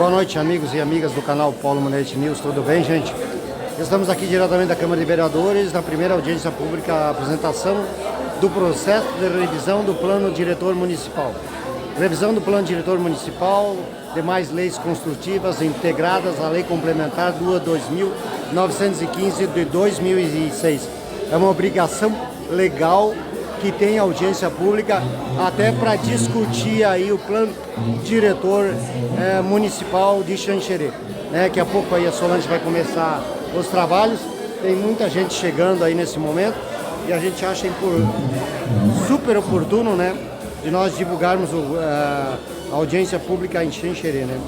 Boa noite, amigos e amigas do canal Paulo Monetti News, tudo bem, gente? Estamos aqui diretamente da Câmara de Vereadores, na primeira audiência pública, a apresentação do processo de revisão do Plano Diretor Municipal. Revisão do Plano Diretor Municipal, demais leis construtivas integradas à Lei Complementar 2.915 de 2006. É uma obrigação legal que tem audiência pública até para discutir aí o plano diretor municipal de Xanxerê. Daqui a pouco aí a Solange vai começar os trabalhos, tem muita gente chegando aí nesse momento e a gente acha super oportuno, né, de nós divulgarmos a audiência pública em Xanxerê, né.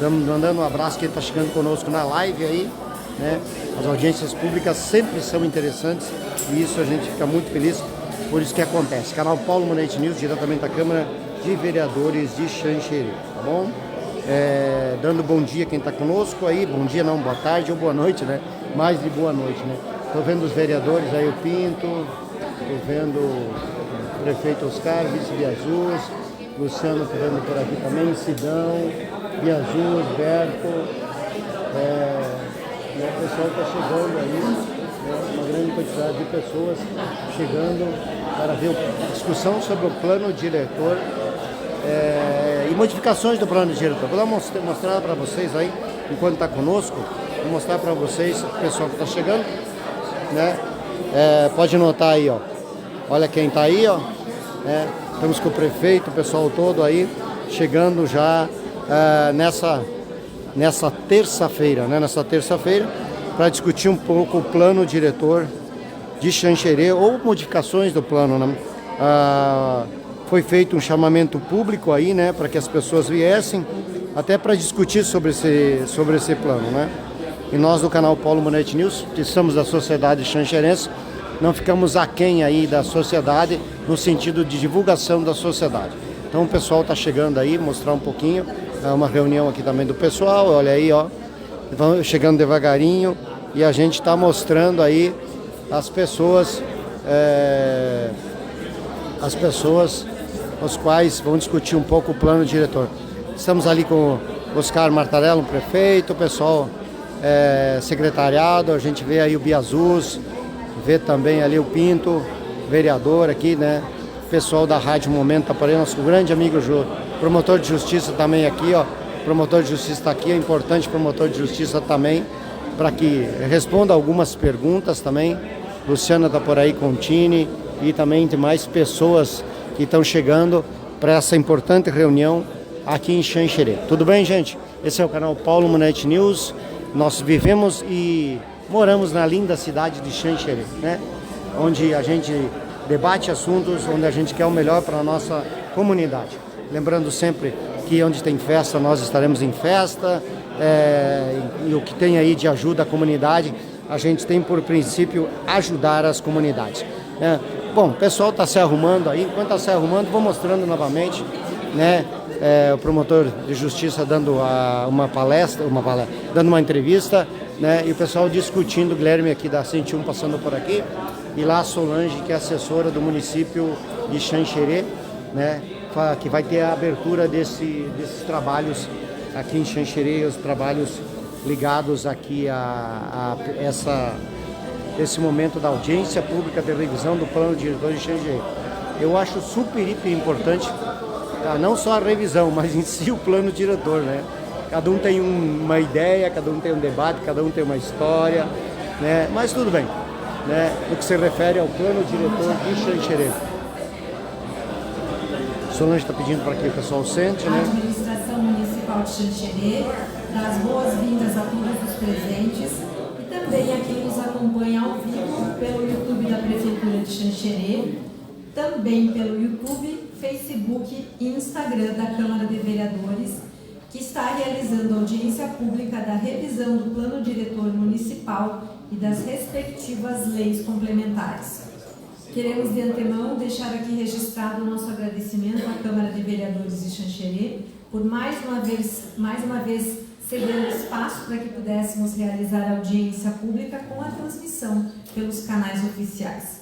Mandando um abraço quem está chegando conosco na live aí, né. As audiências públicas sempre são interessantes e isso a gente fica muito feliz. Por isso que acontece. Canal Paulo Monetti News, diretamente da Câmara de Vereadores de Xanxerê, tá bom? Dando bom dia quem está conosco aí, bom dia não, boa tarde ou boa noite, né? Mais de boa noite, né? Tô vendo os vereadores aí, o Pinto, tô vendo o prefeito Oscar, vice Biazus, Luciano tô vendo por aqui também, Sidão, Biazus, Berto, o pessoal está chegando aí. Uma grande quantidade de pessoas chegando para ver a discussão sobre o plano diretor e modificações do plano diretor. Vou mostrar para vocês aí, enquanto está conosco, vou mostrar para vocês o pessoal que está chegando, né? Pode notar aí, ó. Olha quem está aí, ó. Estamos com o prefeito, o pessoal todo aí, chegando já nessa terça-feira, né? Nessa terça-feira, para discutir um pouco o plano diretor de Xanxerê ou modificações do plano, né? Foi feito um chamamento público aí, né, para que as pessoas viessem até para discutir sobre esse plano, né? E nós do canal Paulo Monetti News, que somos da sociedade xanxerense, não ficamos aquém aí da sociedade no sentido de divulgação da sociedade. Então o pessoal está chegando aí, mostrar um pouquinho, uma reunião aqui também do pessoal, olha aí, ó. Vão chegando devagarinho e a gente está mostrando aí as pessoas os quais vão discutir um pouco o plano diretor. Estamos ali com o Oscar Martarello, o prefeito, o pessoal secretariado, a gente vê aí o Biazus, vê também ali o Pinto, vereador aqui, né? O pessoal da Rádio Momento tá por aí, nosso grande amigo promotor de justiça também aqui, ó. Promotor de justiça está aqui, é importante promotor de justiça também, para que responda algumas perguntas também. Luciana está por aí com o Tini e também tem mais pessoas que estão chegando para essa importante reunião aqui em Xanxerê. Tudo bem, gente? Esse é o canal Paulo Monetti News. Nós vivemos e moramos na linda cidade de Xanxerê, né? Onde a gente debate assuntos, onde a gente quer o melhor para a nossa comunidade. Lembrando sempre que onde tem festa, nós estaremos em festa, e o que tem aí de ajuda à comunidade, a gente tem por princípio ajudar as comunidades, né? Bom, o pessoal está se arrumando aí, enquanto está se arrumando, vou mostrando novamente, né? O promotor de justiça dando uma palestra, dando uma entrevista, né? E o pessoal discutindo, o Guilherme aqui da 101 passando por aqui, e lá a Solange, que é assessora do município de Xanxerê, né? Que vai ter a abertura desses trabalhos aqui em Xanxerê, os trabalhos ligados aqui a esse momento da audiência pública de revisão do plano diretor de Xanxerê. Eu acho super, hiper importante, não só a revisão, mas em si o plano diretor, né? Cada um tem uma ideia, cada um tem um debate, cada um tem uma história, né? Mas tudo bem, né? No que se refere ao plano diretor de Xanxerê. Solange está pedindo para que o pessoal sente, né? A administração municipal de Xanxerê dá as boas-vindas a todos os presentes e também a quem nos acompanha ao vivo pelo YouTube da Prefeitura de Xanxerê, também pelo YouTube, Facebook e Instagram da Câmara de Vereadores, que está realizando audiência pública da revisão do Plano Diretor Municipal e das respectivas leis complementares. Queremos de antemão deixar aqui registrado o nosso agradecimento à Câmara de Vereadores de Xanxerê por mais uma vez ceder espaço para que pudéssemos realizar a audiência pública com a transmissão pelos canais oficiais.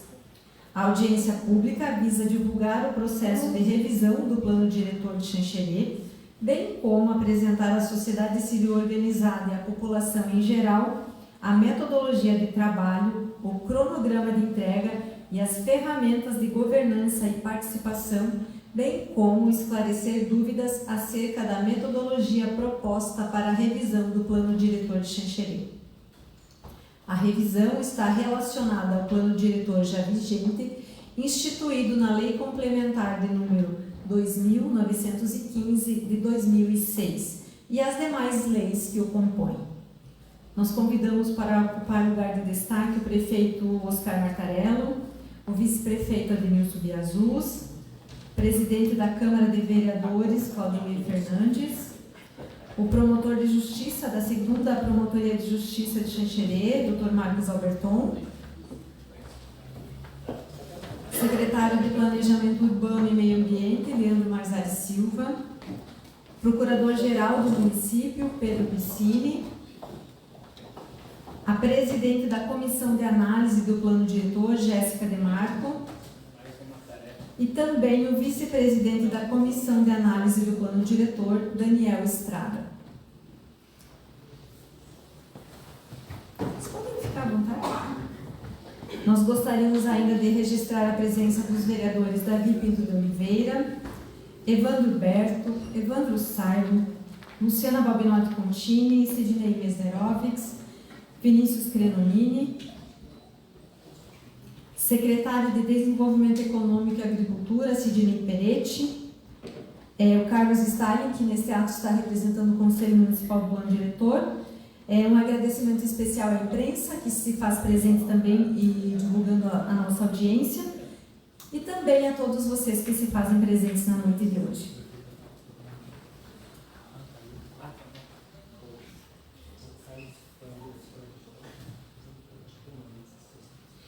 A audiência pública visa divulgar o processo de revisão do Plano Diretor de Xanxerê, bem como apresentar à sociedade civil organizada e à população em geral a metodologia de trabalho, o cronograma de entrega e as ferramentas de governança e participação, bem como esclarecer dúvidas acerca da metodologia proposta para a revisão do Plano Diretor de Xanxerê. A revisão está relacionada ao Plano Diretor já vigente, instituído na Lei Complementar de número 2.915 de 2006 e as demais leis que o compõem. Nós convidamos para ocupar lugar de destaque o prefeito Oscar Martarello, o vice-prefeito Ademilson Biazus, presidente da Câmara de Vereadores, Claudemir Fernandes, o promotor de justiça da 2ª Promotoria de Justiça de Xanxerê, Dr. Marcos Alberton, secretário de Planejamento Urbano e Meio Ambiente, Leandro Marzari Silva, procurador-geral do município, Pedro Piscini, a presidente da Comissão de Análise do Plano Diretor, Jéssica Demarco, e também o vice-presidente da Comissão de Análise do Plano Diretor, Daniel Estrada. Vocês podem ficar à vontade? Nós gostaríamos ainda de registrar a presença dos vereadores Davi Pinto de Oliveira, Evandro Berto, Evandro Sarlo, Luciana Balbinotti Contini, Sidney Mesnerovics, Vinícius Crenonini, secretário de Desenvolvimento Econômico e Agricultura, Sidney Peretti, o Carlos Stalin, que neste ato está representando o Conselho Municipal do Plano Diretor. Um agradecimento especial à imprensa, que se faz presente também e divulgando a nossa audiência, e também a todos vocês que se fazem presentes na noite de hoje.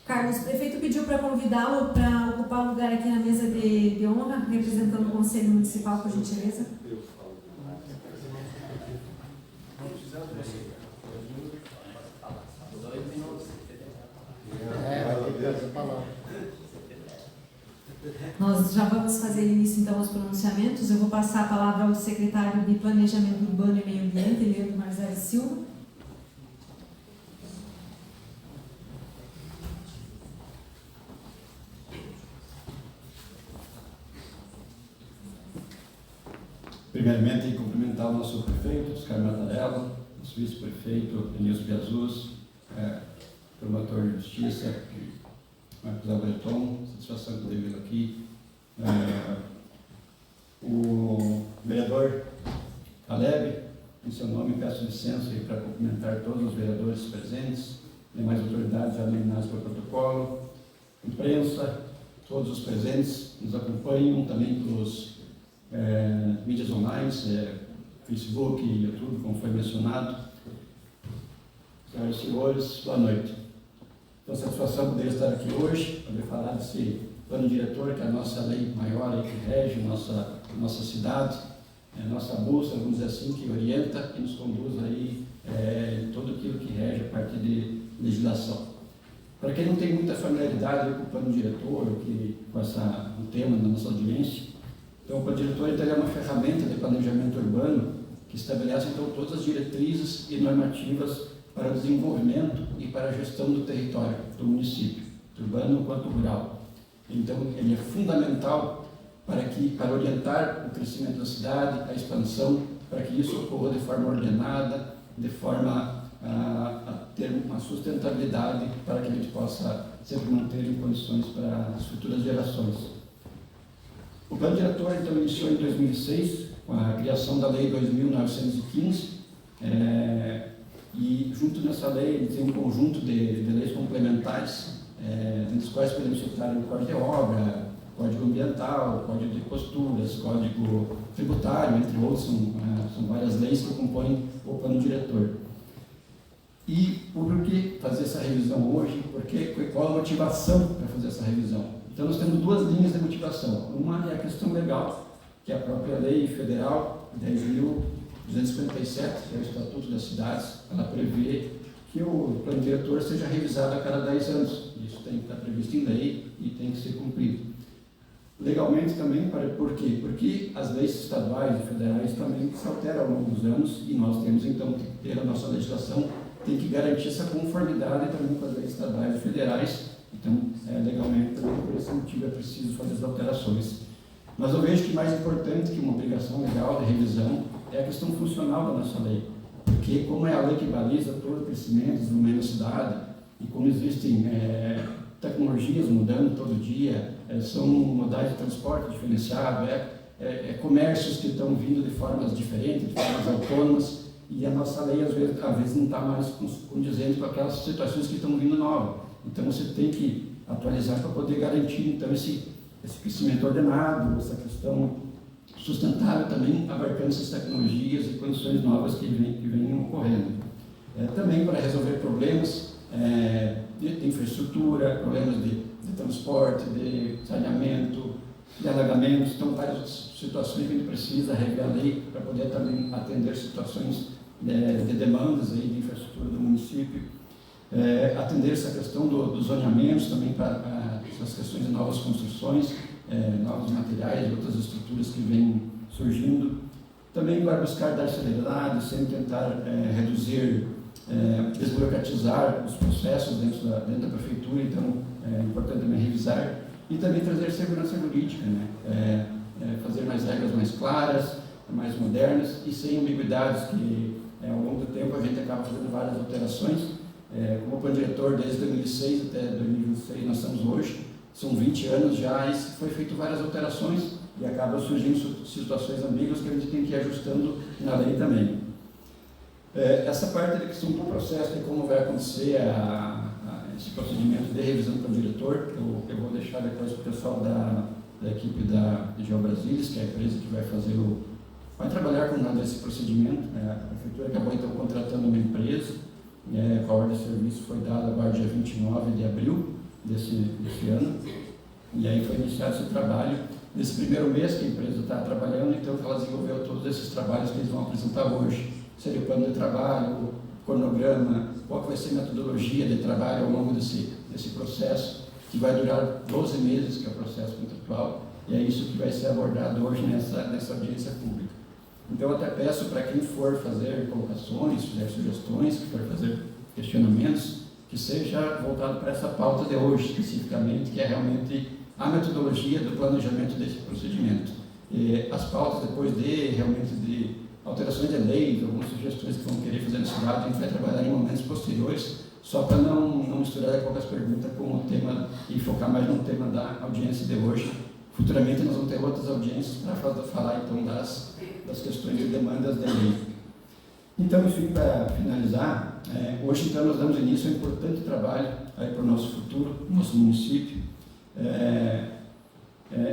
Carlos, o prefeito pediu para convidá-lo para ocupar um lugar aqui na mesa de honra, representando o Conselho Municipal, por gentileza. Nós já vamos fazer início então aos pronunciamentos. Eu vou passar a palavra ao secretário de Planejamento Urbano e Meio Ambiente, Leandro Marzari Silva. Primeiramente, cumprimentar o nosso prefeito, Oscar Martarello, nosso vice-prefeito, Ademilson Biazus, promotor de justiça, Marcos Alberton, satisfação de poder vê-lo aqui. O vereador Caleb, em seu nome, peço licença para cumprimentar todos os vereadores presentes, demais autoridades já nominadas pelo protocolo, imprensa, todos os presentes nos acompanham, também pelos mídias online, Facebook e YouTube, como foi mencionado. Senhoras e senhores, boa noite. Então, satisfação poder estar aqui hoje, poder falar desse plano diretor, que é a nossa lei maior aí, que rege nossa cidade, a nossa bússola, vamos dizer assim, que orienta e nos conduz aí todo aquilo que rege a partir de legislação. Para quem não tem muita familiaridade com o plano diretor, com o tema da nossa audiência, então, o plano diretor é uma ferramenta de planejamento urbano que estabelece então todas as diretrizes e normativas para o desenvolvimento e para a gestão do território do município, urbano quanto rural. Então, ele é fundamental para orientar o crescimento da cidade, a expansão, para que isso ocorra de forma ordenada, de forma a ter uma sustentabilidade para que a gente possa sempre manter em condições para as futuras gerações. O plano diretor, então, iniciou em 2006, com a criação da Lei 2.915, e junto nessa lei tem um conjunto de leis complementares, entre as quais podemos citar o Código de Obra, Código Ambiental, Código de Posturas, Código Tributário, entre outros, são várias leis que compõem o plano diretor. E por que fazer essa revisão hoje? Qual a motivação para fazer essa revisão? Então, nós temos duas linhas de motivação. Uma é a questão legal, que é a própria Lei Federal 10.257, que é o Estatuto das Cidades. Ela prevê que o plano diretor seja revisado a cada 10 anos. Isso tem que estar previsto em lei e tem que ser cumprido. Legalmente também, por quê? Porque as leis estaduais e federais também se alteram ao longo dos anos e nós temos então que ter a nossa legislação, tem que garantir essa conformidade também com as leis estaduais e federais. Então, legalmente também por esse motivo é preciso fazer as alterações. Mas eu vejo que mais importante que uma obrigação legal de revisão é a questão funcional da nossa lei. Porque como é a lei que baliza todo o crescimento, desenvolvimento da cidade, e como existem tecnologias mudando todo dia, são modais de transporte diferenciado, comércios que estão vindo de formas diferentes, de formas autônomas, e a nossa lei às vezes não está mais condizente com aquelas situações que estão vindo novas. Então você tem que atualizar para poder garantir então esse crescimento ordenado, essa questão sustentável também, abarcando essas tecnologias e condições novas que vêm ocorrendo. Também para resolver problemas de infraestrutura, problemas de transporte, de saneamento, de alagamentos, então várias situações que a gente precisa rever a lei para poder também atender situações de demandas aí de infraestrutura do município, atender essa questão dos zoneamentos também para essas questões de novas construções, novos materiais e outras estruturas que vêm surgindo. Também para buscar dar celeridade, sempre tentar reduzir, desburocratizar os processos dentro da prefeitura, então é importante também revisar e também trazer segurança jurídica, né? Fazer mais regras mais claras, mais modernas e sem ambiguidades, que ao longo do tempo a gente acaba fazendo várias alterações. Como plano diretor desde 2006 até 2026 nós estamos hoje, são 20 anos já e foi feito várias alterações e acaba surgindo situações ambíguas que a gente tem que ir ajustando na lei também. Essa parte da questão do processo de como vai acontecer esse procedimento de revisão do plano diretor, eu vou deixar depois para o pessoal da equipe da GeoBrasília, que é a empresa que vai trabalhar com esse procedimento. A prefeitura acabou então contratando uma empresa, com a ordem de serviço foi dada agora dia 29 de abril desse ano, e aí foi iniciado esse trabalho. Nesse primeiro mês que a empresa está trabalhando, então ela desenvolveu todos esses trabalhos que eles vão apresentar hoje. Seria o plano de trabalho, cronograma, qual vai ser a metodologia de trabalho ao longo desse processo, que vai durar 12 meses, que é o processo contratual, e é isso que vai ser abordado hoje nessa audiência pública. Então eu até peço para quem for fazer colocações, fizer sugestões, que for fazer questionamentos, que seja voltado para essa pauta de hoje, especificamente, que é realmente a metodologia do planejamento desse procedimento. E as pautas depois de alterações de leis, algumas sugestões que vão querer fazer na cidade, a gente vai trabalhar em momentos posteriores, só para não misturar qualquer pergunta com o tema e focar mais no tema da audiência de hoje. Futuramente nós vamos ter outras audiências para falar então das questões e demandas da lei. Então, enfim, para finalizar, hoje então nós damos início a um importante trabalho para o nosso futuro, nosso município.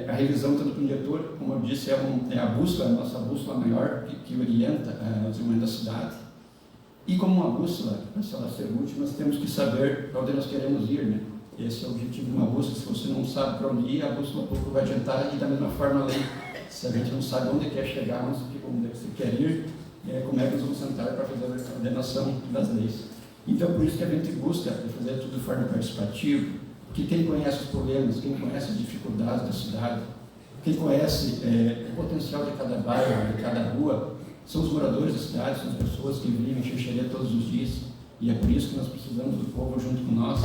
A revisão do plano diretor, como eu disse, é a bússola, a nossa bússola maior que orienta o desenvolvimento da cidade. E como uma bússola, se ela ser útil, nós temos que saber para onde nós queremos ir, né? Esse é o objetivo de uma bússola. Se você não sabe para onde ir, a bússola pouco vai adiantar, e da mesma forma a lei. Se a gente não sabe onde quer chegar, onde você quer ir, como é que nós vamos sentar para fazer a ordenação das leis. Então, por isso que a gente busca fazer tudo de forma participativa, que quem conhece os problemas, quem conhece as dificuldades da cidade, quem conhece o potencial de cada bairro, de cada rua, são os moradores da cidade, são as pessoas que vivem em Xanxerê todos os dias, e é por isso que nós precisamos do povo junto com nós,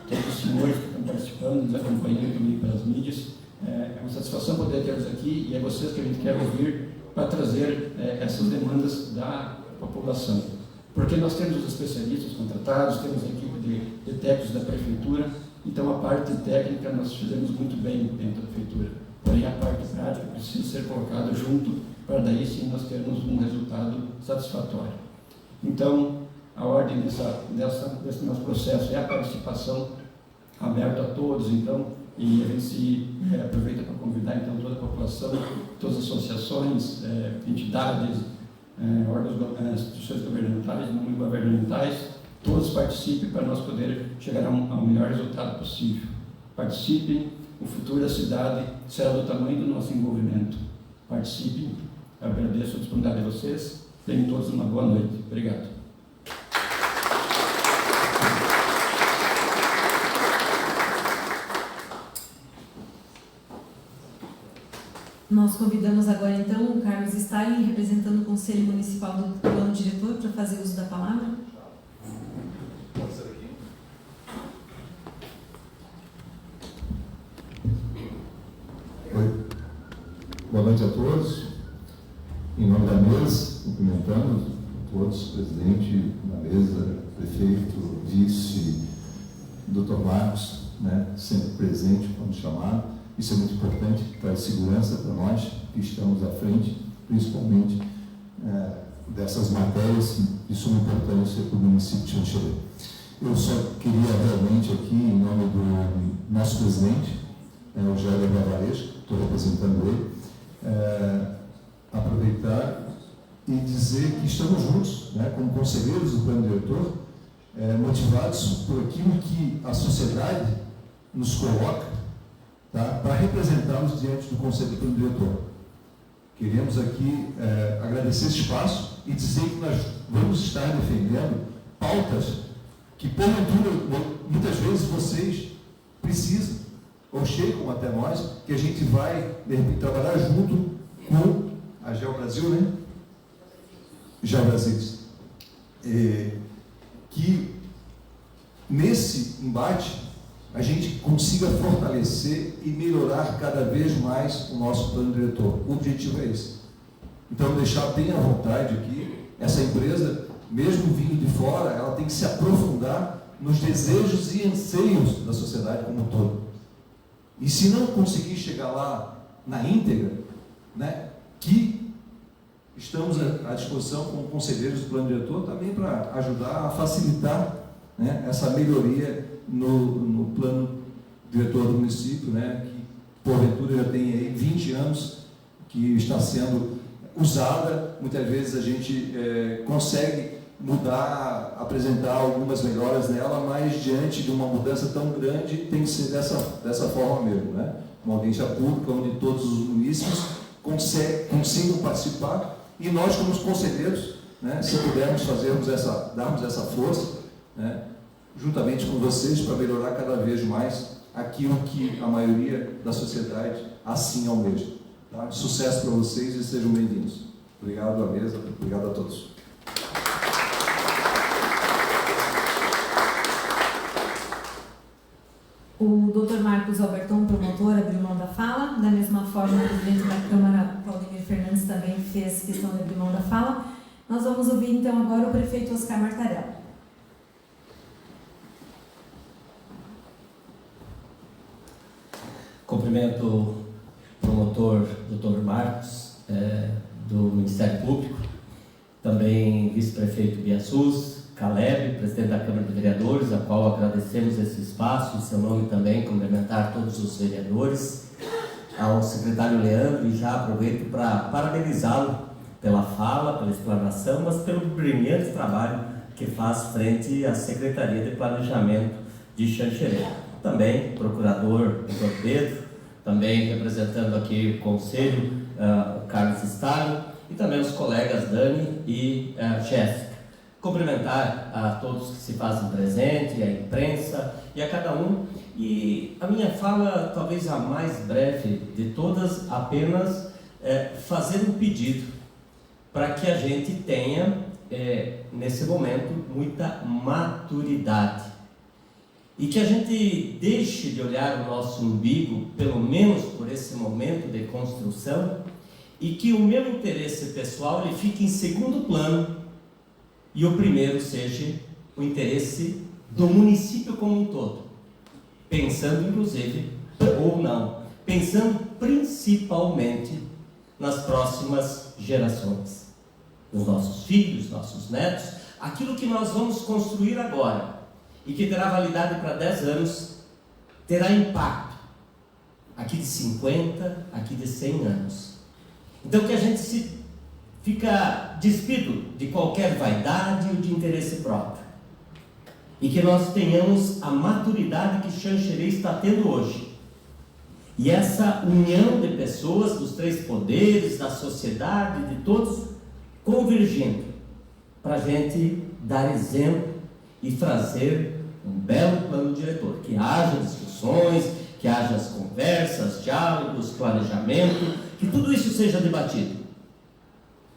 todos os senhores que estão participando, nos acompanhando também pelas mídias. É uma satisfação poder tê-los aqui, e é vocês que a gente quer ouvir para trazer essas demandas da população. Porque nós temos os especialistas contratados, temos a equipe de técnicos da prefeitura, então a parte técnica nós fizemos muito bem dentro da prefeitura, porém a parte prática precisa ser colocada junto para daí sim nós termos um resultado satisfatório. Então, a ordem desse nosso processo é a participação aberta a todos, então, e a gente aproveita para convidar então toda a população, todas as associações, entidades, órgãos, instituições governamentais, não governamentais, todos participem para nós poder chegar ao melhor resultado possível. Participem, o futuro da cidade será do tamanho do nosso envolvimento. Participem. Eu agradeço a disponibilidade de vocês. Tenham todos uma boa noite. Obrigado. convidamos agora, então, o Carlos Stalin, representando o Conselho Municipal do Plano Diretor, para fazer uso da palavra. Pode ser aqui. Oi. Boa noite a todos. Em nome da mesa, cumprimentando todos, presidente da mesa, prefeito, vice, doutor Marcos, né, sempre presente quando chamado. Isso é muito importante, traz segurança para nós que estamos à frente, principalmente dessas matérias de suma importância para o município de Xanxerê. Eu só queria realmente aqui, em nome do nosso presidente, o Jair Bravaresco, estou representando ele, aproveitar e dizer que estamos juntos, né, como conselheiros do plano diretor, motivados por aquilo que a sociedade nos coloca, tá, para representarmos diante do Conselho do Plano Diretor. Queremos aqui agradecer esse espaço e dizer que nós vamos estar defendendo pautas que, porventura, muitas vezes vocês precisam ou chegam até nós, que a gente vai, de repente, trabalhar junto com a GEO Brasil, né? GEO Brasil. Que nesse embate a gente consiga fortalecer e melhorar cada vez mais o nosso plano diretor. O objetivo é esse. Então, deixar bem à vontade aqui, essa empresa, mesmo vindo de fora, ela tem que se aprofundar nos desejos e anseios da sociedade como um todo. E se não conseguir chegar lá na íntegra, né, que estamos à disposição como conselheiros do plano diretor também para ajudar a facilitar, né, essa melhoria no plano diretor do município, né, que porventura já tem aí 20 anos que está sendo usada. Muitas vezes a gente consegue mudar, apresentar algumas melhoras nela, mas diante de uma mudança tão grande tem que ser dessa forma mesmo, né? Uma audiência pública onde todos os munícipes consigam participar e nós, como os conselheiros, né, se pudermos darmos essa força, né, juntamente com vocês, para melhorar cada vez mais aquilo que a maioria da sociedade assim almeja. Tá? Sucesso para vocês e sejam bem-vindos. Obrigado à mesa, obrigado a todos. O Dr. Marcos Alberton, promotor, abriu mão da fala. Da mesma forma, o presidente da Câmara, Claudemir Fernandes, também fez questão de abrir mão da fala. Nós vamos ouvir, então, agora o prefeito Oscar Martarello. Cumprimento o promotor Dr. Marcos, do Ministério Público, também vice-prefeito Biaçuz, Caleb, presidente da Câmara de Vereadores, a qual agradecemos esse espaço, em seu nome também cumprimentar todos os vereadores, ao secretário Leandro, e já aproveito para parabenizá-lo pela fala, pela explanação, mas pelo brilhante trabalho que faz frente à Secretaria de Planejamento de Xanxerê. Também procurador Dr. Pedro, também representando aqui o Conselho, o Carlos Stalin, e também os colegas Dani e Jéssica. Cumprimentar a todos que se fazem presente, a imprensa e a cada um. E a minha fala, talvez a mais breve de todas, apenas fazer um pedido para que a gente tenha, nesse momento, muita maturidade. E que a gente deixe de olhar o nosso umbigo, pelo menos por esse momento de construção, e que o meu interesse pessoal ele fique em segundo plano, e o primeiro seja o interesse do município como um todo, pensando inclusive, ou não, pensando principalmente nas próximas gerações, nos nossos filhos, nossos netos, aquilo que nós vamos construir agora, e que terá validade para 10 anos, terá impacto, aqui de 50, aqui de 100 anos. Então que a gente fica despido de qualquer vaidade ou de interesse próprio, e que nós tenhamos a maturidade que Xanxerê está tendo hoje, e essa união de pessoas dos três poderes, da sociedade, de todos, convergindo, para a gente dar exemplo e trazer um belo plano diretor, que haja discussões, que haja as conversas, diálogos, planejamento, que tudo isso seja debatido,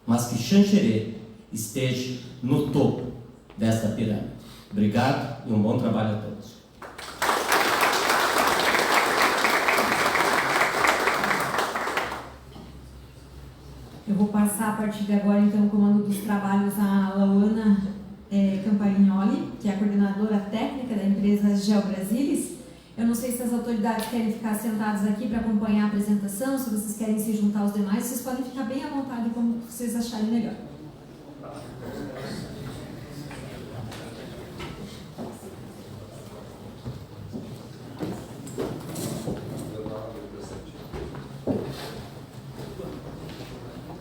mas que Xanxerê esteja no topo desta pirâmide. Obrigado e um bom trabalho a todos. Eu vou passar a partir de agora, então, o comando dos trabalhos à Lauana Campagnoli, que é a coordenadora técnica da empresa GeoBrasilis. Eu não sei se as autoridades querem ficar sentadas aqui para acompanhar a apresentação, se vocês querem se juntar aos demais, vocês podem ficar bem à vontade, como vocês acharem melhor.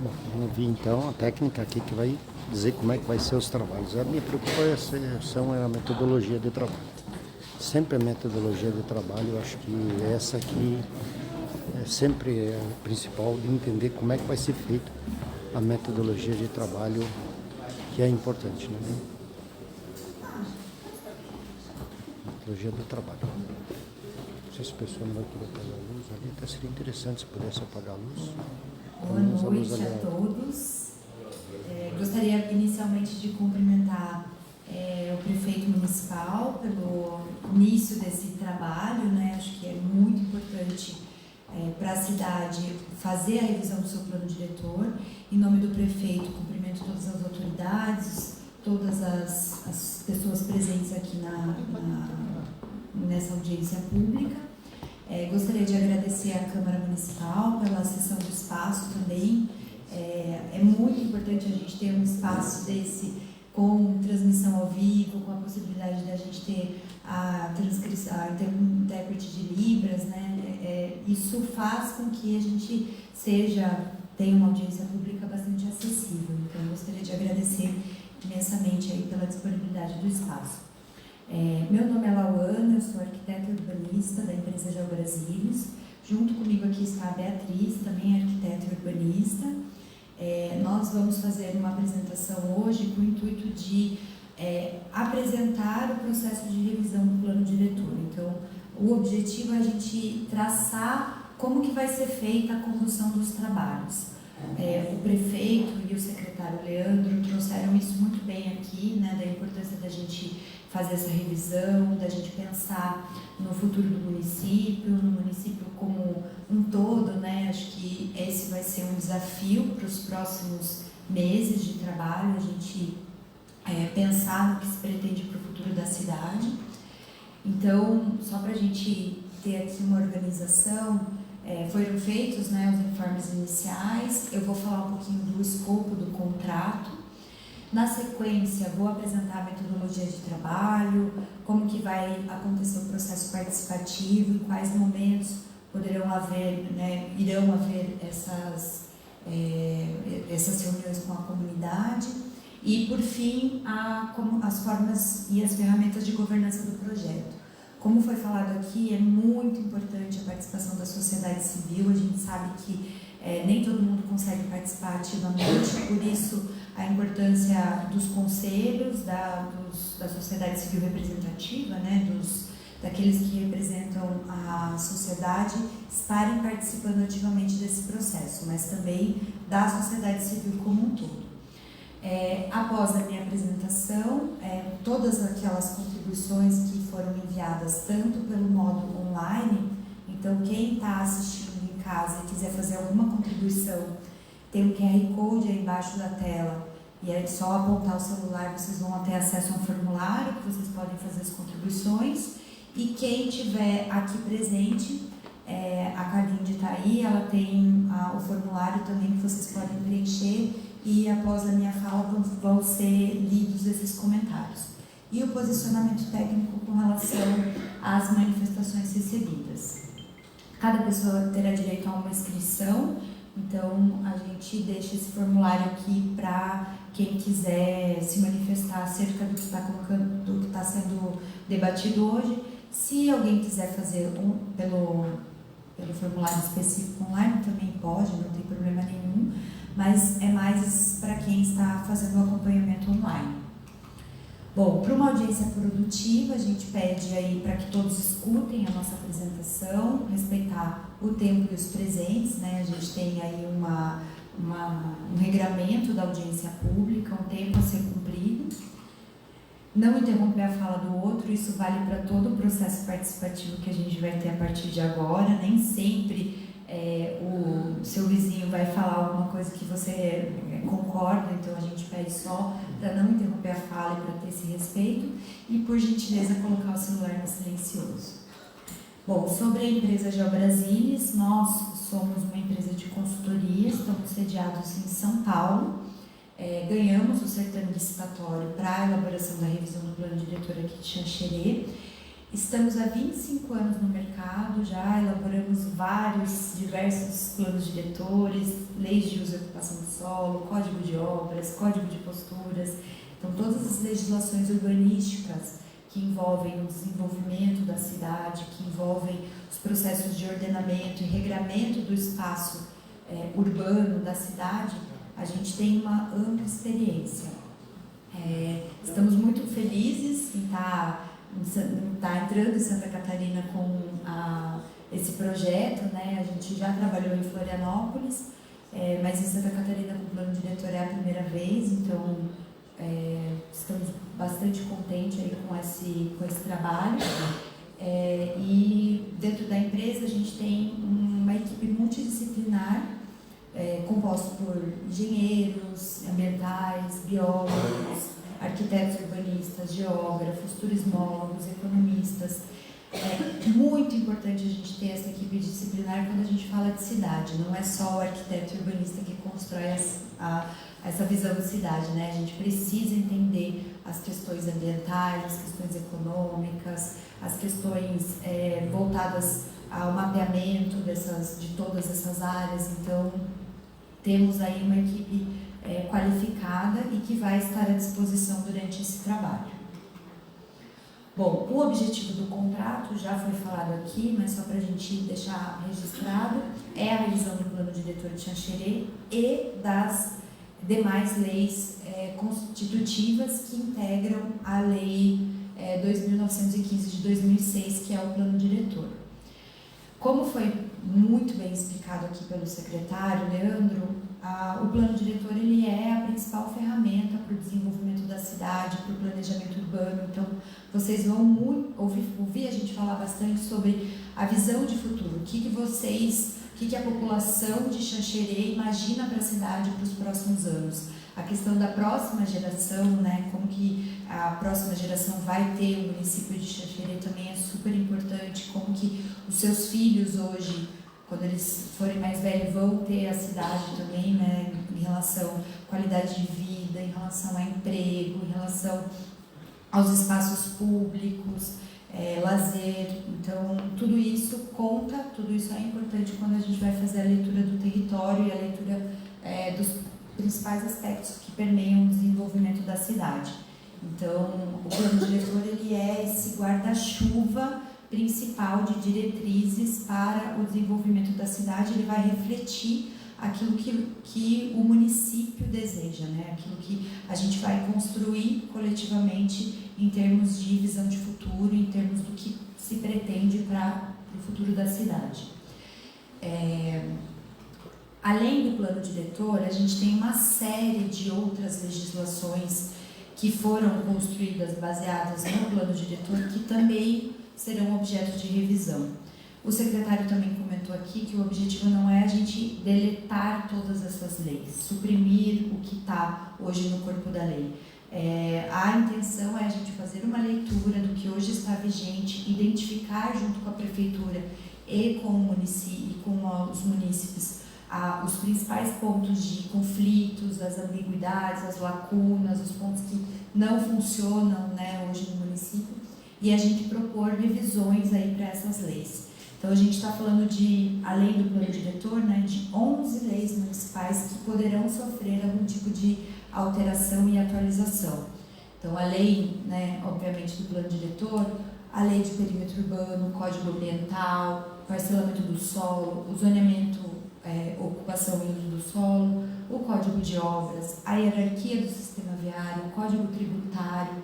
Bom, vamos ver então a técnica aqui que vai dizer como é que vai ser os trabalhos. A minha preocupação é a metodologia de trabalho. Sempre a metodologia de trabalho, eu acho que essa aqui é sempre a principal, de entender como é que vai ser feita a metodologia de trabalho, que é importante, né? Metodologia do trabalho. Não sei se a pessoa não vai querer apagar a luz ali, até seria interessante se pudesse apagar a luz. Boa noite a todos. Gostaria inicialmente de cumprimentar o prefeito municipal pelo início desse trabalho, né? Acho que é muito importante para a cidade fazer a revisão do seu plano diretor. Em nome do prefeito, cumprimento todas as autoridades, todas as pessoas presentes aqui nessa audiência pública. Gostaria de agradecer à Câmara Municipal pela cessão do espaço também. É muito importante a gente ter um espaço desse com transmissão ao vivo, com a possibilidade de a gente ter a transcrição, ter um intérprete de Libras, né? Isso faz com que a gente tenha uma audiência pública bastante acessível. Então, eu gostaria de agradecer imensamente aí pela disponibilidade do espaço. Meu nome é Lauana, eu sou arquiteta urbanista da empresa GeoBrasilis. Junto comigo aqui está a Beatriz, também é arquiteta e urbanista. Nós vamos fazer uma apresentação hoje com o intuito de apresentar o processo de revisão do plano diretor. Então, o objetivo é a gente traçar como que vai ser feita a condução dos trabalhos. O prefeito e o secretário Leandro trouxeram isso muito bem aqui, né, da importância da gente fazer essa revisão, da gente pensar no futuro do município, no município como um todo, né? Acho que esse vai ser um desafio para os próximos meses de trabalho, a gente pensar no que se pretende para o futuro da cidade. Então, só para a gente ter aqui uma organização, foram feitos, né, os informes iniciais. Eu vou falar um pouquinho do escopo do contrato. Na sequência, vou apresentar a metodologia de trabalho, como que vai acontecer o processo participativo e quais momentos poderão haver, né, irão haver essas reuniões com a comunidade. E, por fim, as formas e as ferramentas de governança do projeto. Como foi falado aqui, é muito importante a participação da sociedade civil. A gente sabe que nem todo mundo consegue participar ativamente, por isso a importância dos conselhos, da sociedade civil representativa, né, daqueles que representam a sociedade, estarem participando ativamente desse processo, mas também da sociedade civil como um todo. Após a minha apresentação, todas aquelas contribuições que foram enviadas tanto pelo modo online, então quem está assistindo em casa e quiser fazer alguma contribuição, tem um QR Code aí embaixo da tela, e é só apontar o celular, vocês vão ter acesso a um formulário que vocês podem fazer as contribuições. E quem estiver aqui presente, a Carlinhos está aí, ela tem o formulário também que vocês podem preencher, e após a minha fala vão ser lidos esses comentários. E o posicionamento técnico com relação às manifestações recebidas. Cada pessoa terá direito a uma inscrição, então a gente deixa esse formulário aqui para quem quiser se manifestar acerca do que está sendo debatido hoje. Se alguém quiser fazer pelo formulário específico online, também pode, não tem problema nenhum, mas é mais para quem está fazendo o acompanhamento online. Bom, para uma audiência produtiva, a gente pede aí para que todos escutem a nossa apresentação, respeitar o tempo e os presentes, né? A gente tem aí um regramento da audiência pública, um tempo a ser cumprido. Não interromper a fala do outro, isso vale para todo o processo participativo que a gente vai ter a partir de agora. Nem sempre o seu vizinho vai falar alguma coisa que você concorda, então a gente pede só para não interromper a fala e para ter esse respeito. E, por gentileza, colocar o celular no silencioso. Bom, sobre a empresa Geobrasílis, nós somos uma empresa de consultoria, estamos sediados em São Paulo. Ganhamos o certame licitatório para a elaboração da revisão do plano diretor aqui de Xanxerê. Estamos há 25 anos no mercado, já elaboramos diversos planos diretores, leis de uso e ocupação do solo, código de obras, código de posturas. Então, todas as legislações urbanísticas que envolvem o desenvolvimento da cidade, que envolvem os processos de ordenamento e regramento do espaço urbano da cidade, a gente tem uma ampla experiência. Estamos muito felizes em estar entrando em Santa Catarina com esse projeto, né? A gente já trabalhou em Florianópolis, mas em Santa Catarina com o plano diretor é a primeira vez, então estamos bastante contentes aí com esse trabalho. E dentro da empresa a gente tem uma equipe multidisciplinar, composto por engenheiros ambientais, biólogos, arquitetos urbanistas, geógrafos, turismólogos, economistas. É muito importante a gente ter essa equipe disciplinar quando a gente fala de cidade. Não é só o arquiteto urbanista que constrói essa visão de cidade, né? A gente precisa entender as questões ambientais, as questões econômicas, as questões voltadas ao mapeamento de todas essas áreas. Então, temos aí uma equipe qualificada e que vai estar à disposição durante esse trabalho. Bom, o objetivo do contrato já foi falado aqui, mas só para a gente deixar registrado, é a revisão do plano diretor de Xanxerê e das demais leis constitutivas que integram a lei 2.915 de 2006, que é o plano diretor. Como foi muito bem explicado aqui pelo secretário Leandro, o plano diretor ele é a principal ferramenta para o desenvolvimento da cidade, para o planejamento urbano. Então, vocês vão ouvir a gente falar bastante sobre a visão de futuro, o que a população de Xanxerê imagina para a cidade para os próximos anos. A questão da próxima geração, né, como que a próxima geração vai ter o município de Xanxerê também é super importante, como que os seus filhos hoje, quando eles forem mais velhos, vão ter a cidade também, né, em relação à qualidade de vida, em relação a emprego, em relação aos espaços públicos, lazer. Então, tudo isso conta, tudo isso é importante quando a gente vai fazer a leitura do território e a leitura dos principais aspectos que permeiam o desenvolvimento da cidade. Então, o plano diretor ele é esse guarda-chuva principal de diretrizes para o desenvolvimento da cidade. Ele vai refletir aquilo que o município deseja, né? Aquilo que a gente vai construir coletivamente em termos de visão de futuro, em termos do que se pretende para o futuro da cidade. Além do plano diretor, a gente tem uma série de outras legislações que foram construídas baseadas no plano diretor que também serão objeto de revisão. O secretário também comentou aqui que o objetivo não é a gente deletar todas essas leis, suprimir o que está hoje no corpo da lei. A intenção é a gente fazer uma leitura do que hoje está vigente, identificar junto com a prefeitura e com o município, e com os munícipes os principais pontos de conflitos, as ambiguidades, as lacunas, os pontos que não funcionam, né, hoje no município, e a gente propor revisões aí para essas leis. Então, a gente está falando além do plano diretor, né, de 11 leis municipais que poderão sofrer algum tipo de alteração e atualização. Então, além, né, obviamente, do plano diretor, a lei de perímetro urbano, o código ambiental, parcelamento do solo, o zoneamento, ocupação e uso do solo, o código de obras, a hierarquia do sistema viário, o código tributário,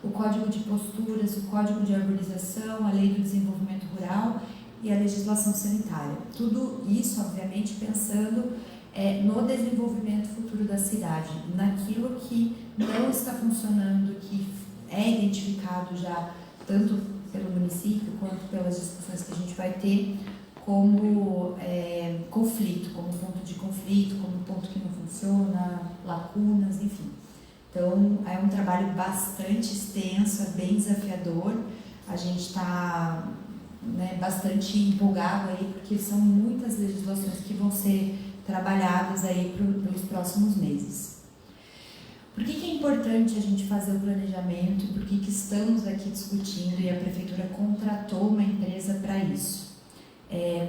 o Código de Posturas, o Código de Arborização, a Lei do Desenvolvimento Rural e a legislação sanitária. Tudo isso, obviamente, pensando no desenvolvimento futuro da cidade, naquilo que não está funcionando, que é identificado já tanto pelo município quanto pelas discussões que a gente vai ter como conflito, como ponto de conflito, como ponto que não funciona, lacunas, enfim. Então, é um trabalho bastante extenso, é bem desafiador. A gente está bastante empolgado aí, porque são muitas legislações que vão ser trabalhadas aí pelos próximos meses. Por que é importante a gente fazer o planejamento? Por que estamos aqui discutindo e a Prefeitura contratou uma empresa para isso?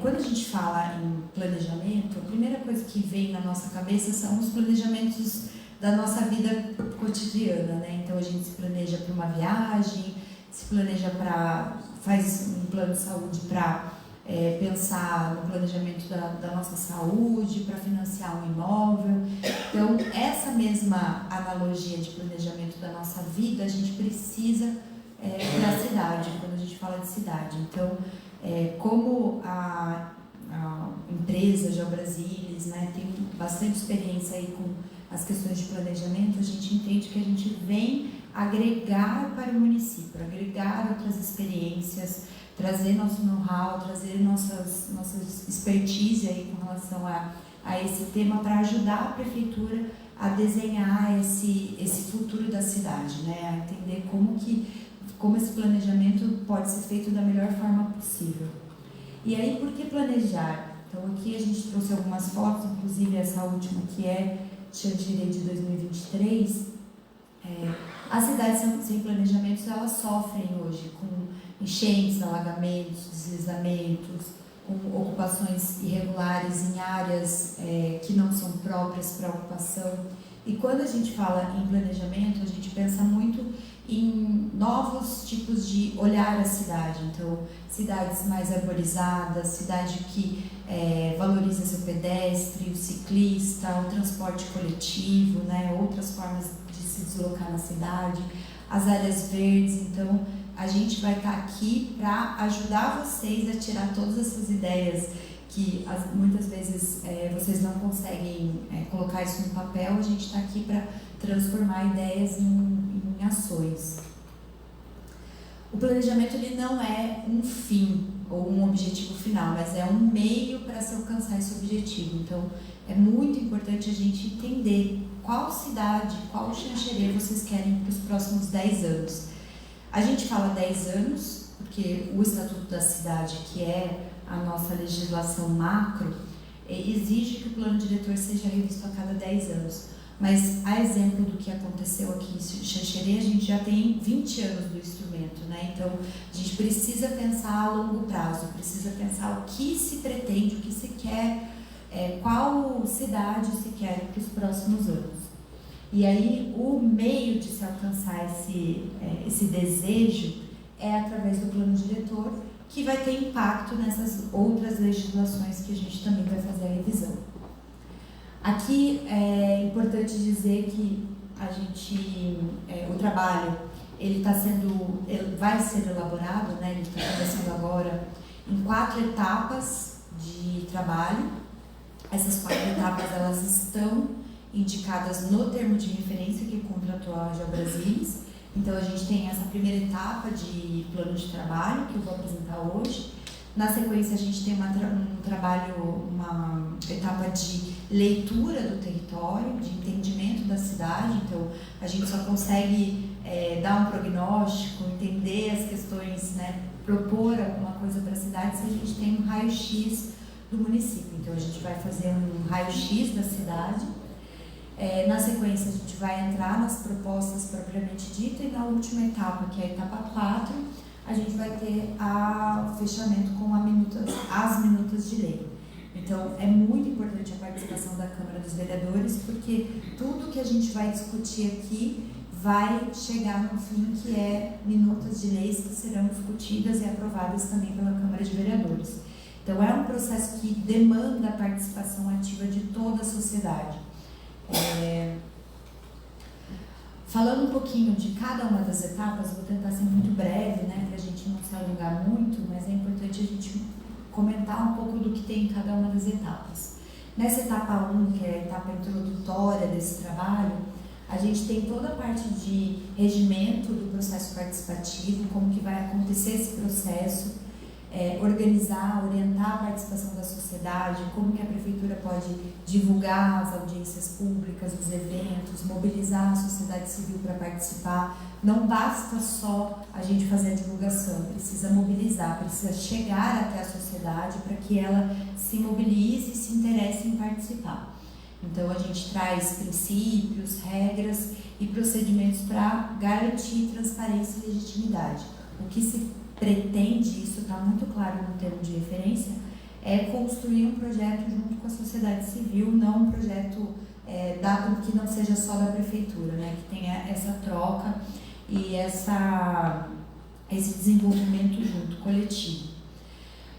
Quando a gente fala em planejamento, a primeira coisa que vem na nossa cabeça são os planejamentos da nossa vida cotidiana, né? Então a gente se planeja para uma viagem, se planeja faz um plano de saúde para pensar no planejamento da nossa saúde, para financiar um imóvel. Então, essa mesma analogia de planejamento da nossa vida, a gente precisa para a cidade, quando a gente fala de cidade. Então, como a empresa GeoBrasílis, né, tem bastante experiência aí com as questões de planejamento, a gente entende que a gente vem agregar para o município, agregar outras experiências, trazer nosso know-how, trazer nossas expertise aí com relação a esse tema para ajudar a Prefeitura a desenhar esse futuro da cidade, né? A entender como esse planejamento pode ser feito da melhor forma possível. E aí, por que planejar? Então, aqui a gente trouxe algumas fotos, inclusive essa última que é Xanxerê de 2023. As cidades sem planejamentos, elas sofrem hoje com enchentes, alagamentos, deslizamentos, com ocupações irregulares em áreas que não são próprias para ocupação. E quando a gente fala em planejamento, a gente pensa muito em novos tipos de olhar a cidade. Então, cidades mais arborizadas, cidade que valoriza seu pedestre, o ciclista, o transporte coletivo, né, outras formas de se deslocar na cidade, as áreas verdes. Então, a gente vai estar aqui para ajudar vocês a tirar todas essas ideias que muitas vezes vocês não conseguem colocar isso no papel. A gente está aqui para transformar ideias em ações. O planejamento ele não é um fim ou um objetivo final, mas é um meio para se alcançar esse objetivo. Então, é muito importante a gente entender qual cidade, qual Xanxerê vocês querem para os próximos 10 anos. A gente fala 10 anos porque o Estatuto da Cidade, que é a nossa legislação macro, exige que o plano diretor seja revisto a cada 10 anos. Mas, a exemplo do que aconteceu aqui em Xanxerê, a gente já tem 20 anos do instrumento, né? Então, a gente precisa pensar a longo prazo, precisa pensar o que se pretende, o que se quer, qual cidade se quer para os próximos anos. E aí, o meio de se alcançar esse desejo é através do plano diretor, que vai ter impacto nessas outras legislações que a gente também vai fazer a revisão. Aqui é importante dizer que o trabalho ele vai ser elaborado, né, ele está começando agora em 4 etapas de trabalho. Essas 4 etapas elas estão indicadas no termo de referência que contratou a GeoBrasílis. Então, a gente tem essa primeira etapa de plano de trabalho, que eu vou apresentar hoje. Na sequência, a gente tem uma etapa de leitura do território, de entendimento da cidade. Então, a gente só consegue dar um prognóstico, entender as questões, né, propor alguma coisa para a cidade se a gente tem um raio-x do município. Então, a gente vai fazer um raio-x da cidade. Na sequência, a gente vai entrar nas propostas propriamente dita, e na última etapa, que é a etapa 4, a gente vai ter o fechamento com as minutas de lei. Então, é muito importante a participação da Câmara dos Vereadores, porque tudo que a gente vai discutir aqui vai chegar no fim, que é minutas de leis que serão discutidas e aprovadas também pela Câmara de Vereadores. Então, é um processo que demanda a participação ativa de toda a sociedade. Falando um pouquinho de cada uma das etapas, vou tentar ser muito breve, né, para a gente não se alongar muito, mas é importante a gente comentar um pouco do que tem em cada uma das etapas. Nessa etapa 1, que é a etapa introdutória desse trabalho, a gente tem toda a parte de regimento do processo participativo, como que vai acontecer esse processo, organizar, orientar a participação da sociedade, como que a prefeitura pode divulgar as audiências públicas, os eventos, mobilizar a sociedade civil para participar. Não basta só a gente fazer a divulgação, precisa mobilizar, precisa chegar até a sociedade para que ela se mobilize e se interesse em participar. Então a gente traz princípios, regras e procedimentos para garantir transparência e legitimidade. O que se pretende, isso está muito claro no termo de referência, é construir um projeto junto com a sociedade civil, não um projeto dado que não seja só da prefeitura, né, que tenha essa troca e esse desenvolvimento junto, coletivo.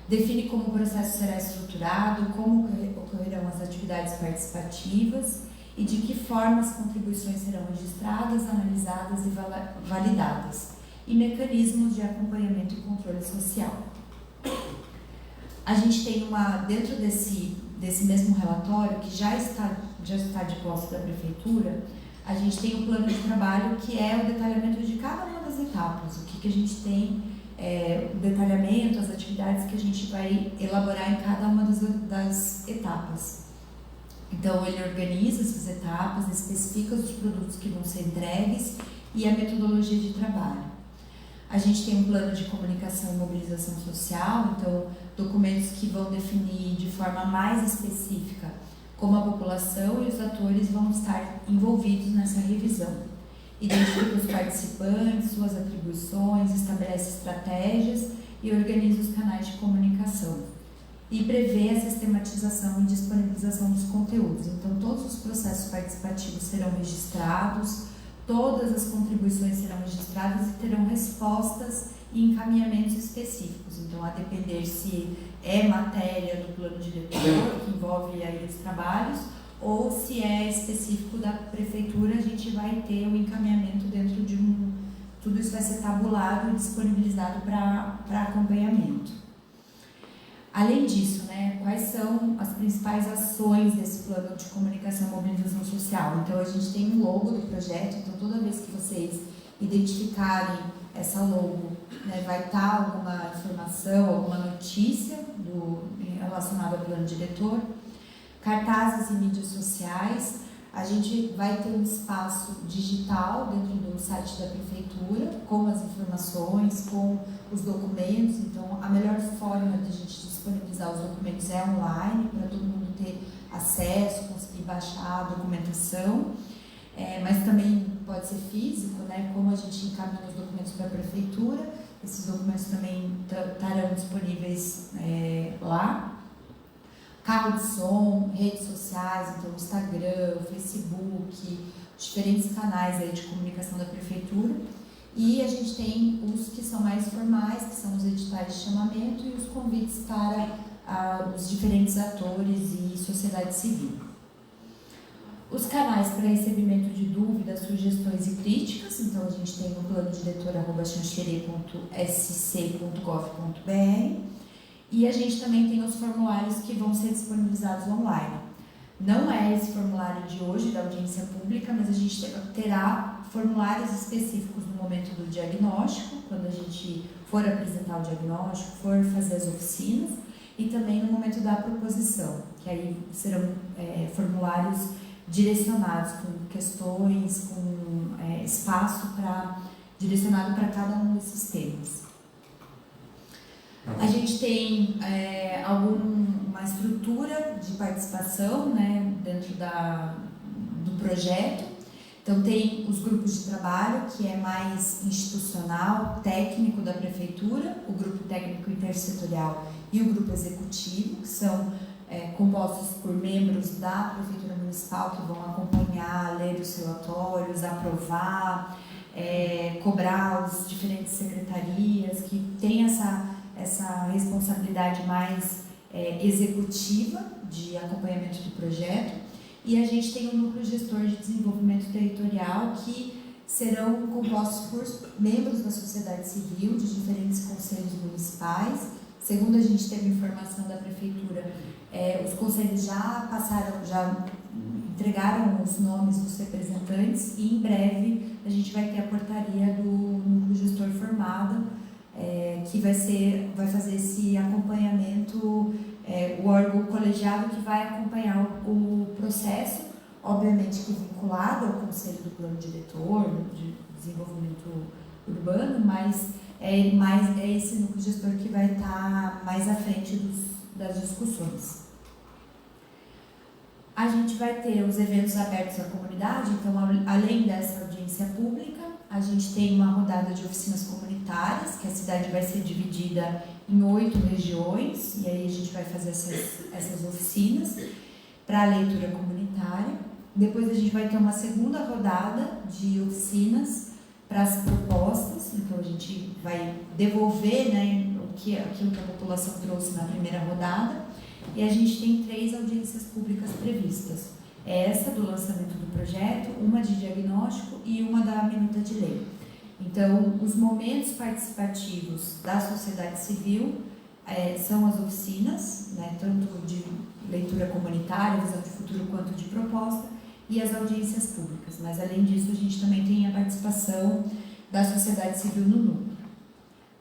Define como o processo será estruturado, como ocorrerão as atividades participativas e de que forma as contribuições serão registradas, analisadas e validadas, e mecanismos de acompanhamento e controle social. A gente tem dentro desse mesmo relatório, que já está de posse da prefeitura, a gente tem um plano de trabalho que é o detalhamento de cada uma das etapas, o que a gente tem, o detalhamento, as atividades que a gente vai elaborar em cada uma das etapas. Então ele organiza essas etapas, especifica os produtos que vão ser entregues e a metodologia de trabalho. A gente tem um plano de comunicação e mobilização social, então documentos que vão definir de forma mais específica como a população e os atores vão estar envolvidos nessa revisão. Identifica os participantes, suas atribuições, estabelece estratégias e organiza os canais de comunicação. E prevê a sistematização e disponibilização dos conteúdos. Então todos os processos participativos serão registrados, todas as contribuições serão registradas e terão respostas e encaminhamentos específicos. Então, a depender se é matéria do plano diretor, que envolve aí os trabalhos, ou se é específico da prefeitura, a gente vai ter o encaminhamento dentro de tudo isso vai ser tabulado e disponibilizado para acompanhamento. Além disso, né, quais são as principais ações desse plano de comunicação e mobilização social? Então, a gente tem um logo do projeto, então toda vez que vocês identificarem essa logo, né, vai estar alguma informação, alguma notícia relacionada ao plano diretor. Cartazes e mídias sociais, a gente vai ter um espaço digital dentro do site da prefeitura, com as informações, com os documentos. Então, a melhor forma de a gente disponibilizar os documentos é online, para todo mundo ter acesso, conseguir baixar a documentação, mas também pode ser físico, né? Como a gente encaminha os documentos para a prefeitura, esses documentos também estarão disponíveis lá. Carro de som, redes sociais, então Instagram, Facebook, diferentes canais aí de comunicação da prefeitura. E a gente tem os que são mais formais, que são os editais de chamamento e os convites para os diferentes atores e sociedade civil. Os canais para recebimento de dúvidas, sugestões e críticas, então a gente tem no plano diretor@xanxerê.sc.gov.br. E a gente também tem os formulários que vão ser disponibilizados online. Não é esse formulário de hoje, da audiência pública, mas a gente terá formulários específicos no momento do diagnóstico, quando a gente for apresentar o diagnóstico, for fazer as oficinas, e também no momento da proposição, que aí serão formulários direcionados, com questões, com espaço direcionado para cada um desses temas. A gente tem uma estrutura de participação, né, dentro do projeto. Então tem os grupos de trabalho, que é mais institucional, técnico da prefeitura, o grupo técnico intersetorial e o grupo executivo, que são compostos por membros da prefeitura municipal que vão acompanhar, ler os relatórios, aprovar, cobrar as diferentes secretarias, que tem essa responsabilidade mais executiva de acompanhamento do projeto. E a gente tem um núcleo gestor de desenvolvimento territorial, que serão compostos por membros da sociedade civil de diferentes conselhos municipais. Segundo a gente teve informação da prefeitura, os conselhos já entregaram os nomes dos representantes e em breve a gente vai ter a portaria do núcleo gestor formado, que vai fazer esse acompanhamento, o órgão colegiado que vai acompanhar o processo, obviamente que vinculado ao Conselho do Plano Diretor, de Desenvolvimento Urbano, mas é esse núcleo gestor que vai estar mais à frente das discussões. A gente vai ter os eventos abertos à comunidade, então, além dessa audiência pública, a gente tem uma rodada de oficinas comunitárias, que a cidade vai ser dividida em 8 regiões, e aí a gente vai fazer essas oficinas para a leitura comunitária. Depois a gente vai ter uma segunda rodada de oficinas para as propostas, então a gente vai devolver, né, aquilo que a população trouxe na primeira rodada, e a gente tem 3 audiências públicas previstas. Essa do lançamento do projeto, uma de diagnóstico e uma da minuta de lei. Então, os momentos participativos da sociedade civil são as oficinas, né, tanto de leitura comunitária, visão de futuro, quanto de proposta, e as audiências públicas. Mas, além disso, a gente também tem a participação da sociedade civil no núcleo.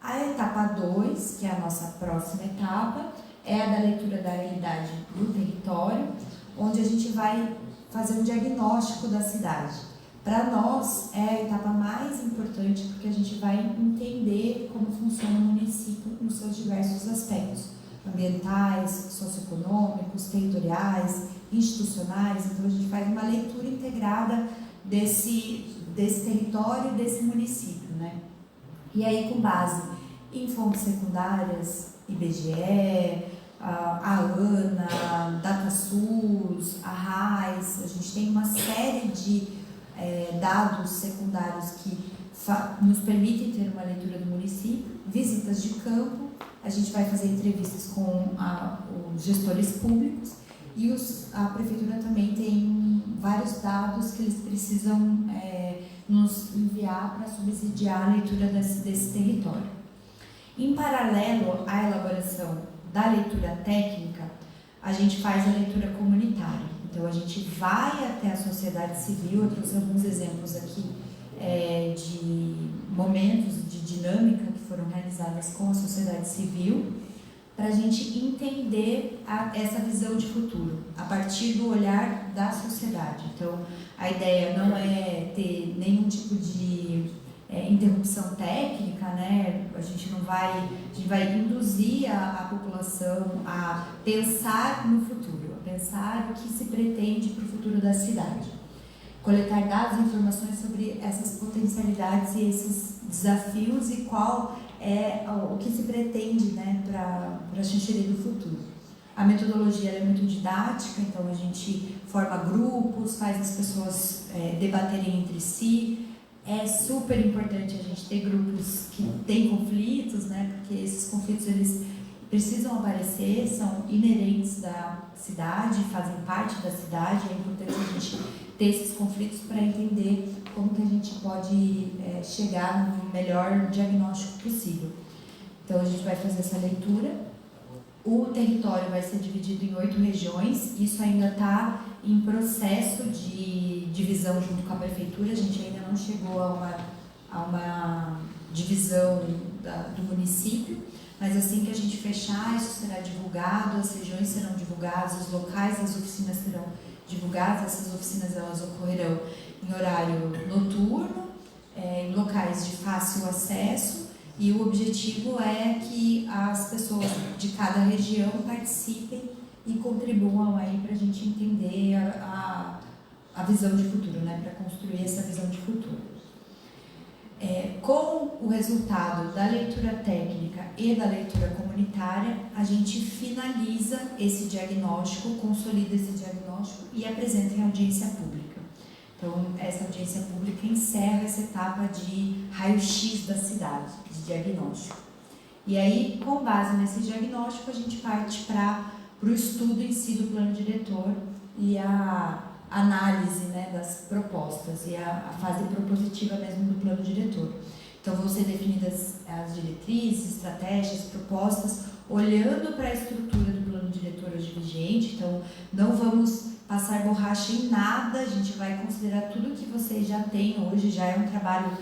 A etapa 2, que é a nossa próxima etapa, é a da leitura da realidade do território, onde a gente vai fazer um diagnóstico da cidade. Para nós, é a etapa mais importante, porque a gente vai entender como funciona o município nos seus diversos aspectos, ambientais, socioeconômicos, territoriais, institucionais. Então, a gente faz uma leitura integrada desse território e desse município, né? E aí, com base em fontes secundárias, IBGE, a ANA, DataSUS, a RAIS, a gente tem uma série de dados secundários que nos permitem ter uma leitura do município, visitas de campo, a gente vai fazer entrevistas com os gestores públicos e a prefeitura também tem vários dados que eles precisam nos enviar para subsidiar a leitura desse território. Em paralelo à elaboração da leitura técnica, a gente faz a leitura comunitária. Então, a gente vai até a sociedade civil. Eu trouxe alguns exemplos aqui de momentos de dinâmica que foram realizadas com a sociedade civil, para a gente entender essa visão de futuro, a partir do olhar da sociedade. Então, a ideia não é ter nenhum tipo de interrupção técnica, né? A gente vai induzir a população a pensar no futuro, a pensar o que se pretende para o futuro da cidade. Coletar dados e informações sobre essas potencialidades e esses desafios e qual é o que se pretende, né, para a Xanxerê do futuro. A metodologia é muito didática, então a gente forma grupos, faz as pessoas debaterem entre si. É super importante a gente ter grupos que têm conflitos, né, porque esses conflitos eles precisam aparecer, são inerentes da cidade, fazem parte da cidade. É importante a gente ter esses conflitos para entender como que a gente pode chegar no melhor diagnóstico possível. Então a gente vai fazer essa leitura. O território vai ser dividido em 8 regiões, isso ainda está em processo de divisão junto com a prefeitura, a gente ainda não chegou a uma divisão do município, mas assim que a gente fechar, isso será divulgado, as regiões serão divulgadas, os locais das oficinas serão divulgadas. Essas oficinas elas ocorrerão em horário noturno, em locais de fácil acesso, e o objetivo é que as pessoas de cada região participem e contribuam aí para a gente entender a visão de futuro, né, para construir essa visão de futuro. Com o resultado da leitura técnica e da leitura comunitária, a gente finaliza esse diagnóstico, consolida esse diagnóstico e apresenta em audiência pública. Então, essa audiência pública encerra essa etapa de raio-x da cidade, de diagnóstico. E aí, com base nesse diagnóstico, a gente parte para o estudo em si do plano diretor e a análise, né, das propostas e a fase propositiva mesmo do plano diretor. Então vão ser definidas as diretrizes, estratégias, propostas, olhando para a estrutura do plano diretor hoje vigente. Então não vamos passar borracha em nada, a gente vai considerar tudo que vocês já têm hoje, já é um trabalho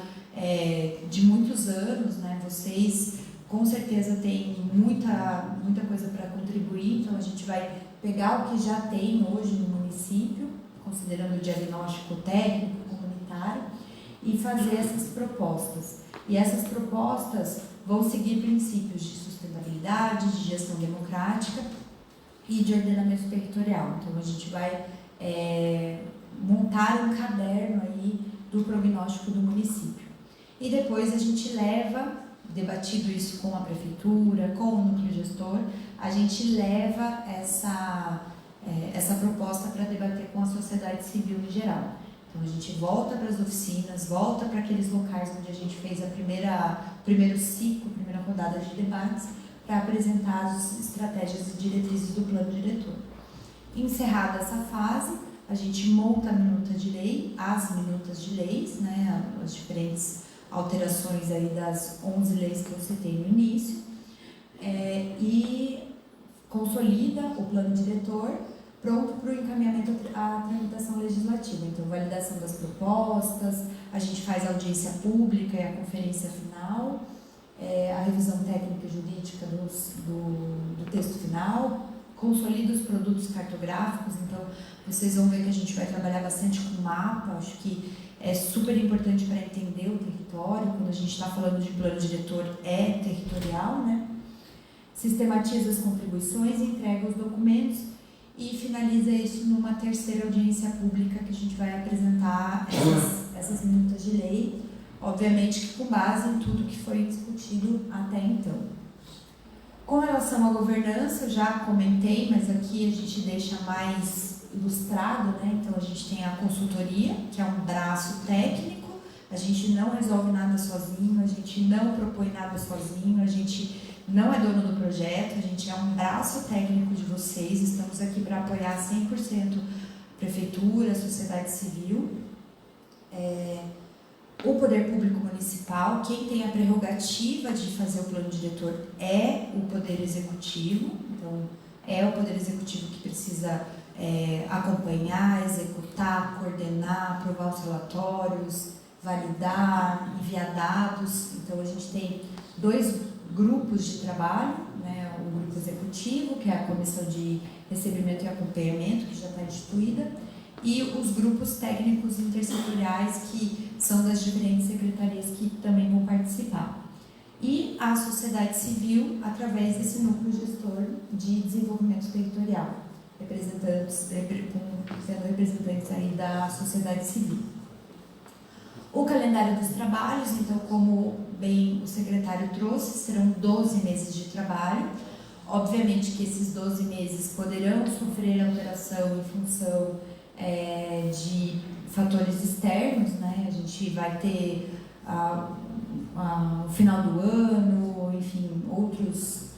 de muitos anos, né? Vocês com certeza têm muita coisa para contribuir, então a gente vai pegar o que já tem hoje no município, considerando o diagnóstico técnico, comunitário, e fazer essas propostas. E essas propostas vão seguir princípios de sustentabilidade, de gestão democrática e de ordenamento territorial. Então a gente vai montar um caderno aí do prognóstico do município. E depois a gente leva, debatido isso com a prefeitura, com o núcleo gestor, a gente leva essa proposta para debater com a sociedade civil em geral. Então a gente volta para as oficinas, volta para aqueles locais onde a gente fez primeiro ciclo, primeira rodada de debates, para apresentar as estratégias e diretrizes do plano diretor. Encerrada essa fase, a gente monta a minuta de lei, as minutas de leis, né, as diferentes alterações aí das 11 leis que eu citei no início, e consolida o plano diretor, pronto para o encaminhamento à tramitação legislativa. Então, validação das propostas, a gente faz a audiência pública e a conferência final, a revisão técnica e jurídica do texto final, consolida os produtos cartográficos. Então, vocês vão ver que a gente vai trabalhar bastante com mapa, acho que é super importante para entender o território, quando a gente está falando de plano diretor, é territorial, né? Sistematiza as contribuições, entrega os documentos e finaliza isso numa terceira audiência pública que a gente vai apresentar essas minutas de lei, obviamente que com base em tudo que foi discutido até então. Com relação à governança, eu já comentei, mas aqui a gente deixa mais ilustrado, né? Então a gente tem a consultoria, que é um braço técnico, a gente não resolve nada sozinho, a gente não propõe nada sozinho, a gente não é dono do projeto, a gente é um braço técnico de vocês, estamos aqui para apoiar 100% a prefeitura, a sociedade civil, o poder público municipal. Quem tem a prerrogativa de fazer o plano diretor é o poder executivo, então é o poder executivo que precisa acompanhar, executar, coordenar, aprovar os relatórios, validar, enviar dados. Então a gente tem 2 grupos de trabalho, né? O grupo executivo, que é a comissão de recebimento e acompanhamento, que já está instituída, e os grupos técnicos intersetoriais, que são das diferentes secretarias que também vão participar. E a sociedade civil, através desse núcleo gestor de desenvolvimento territorial, sendo representantes aí da sociedade civil. O calendário dos trabalhos, então, como bem o secretário trouxe, serão 12 meses de trabalho. Obviamente que esses 12 meses poderão sofrer alteração em função de fatores externos, né? A gente vai ter o final do ano, enfim, outros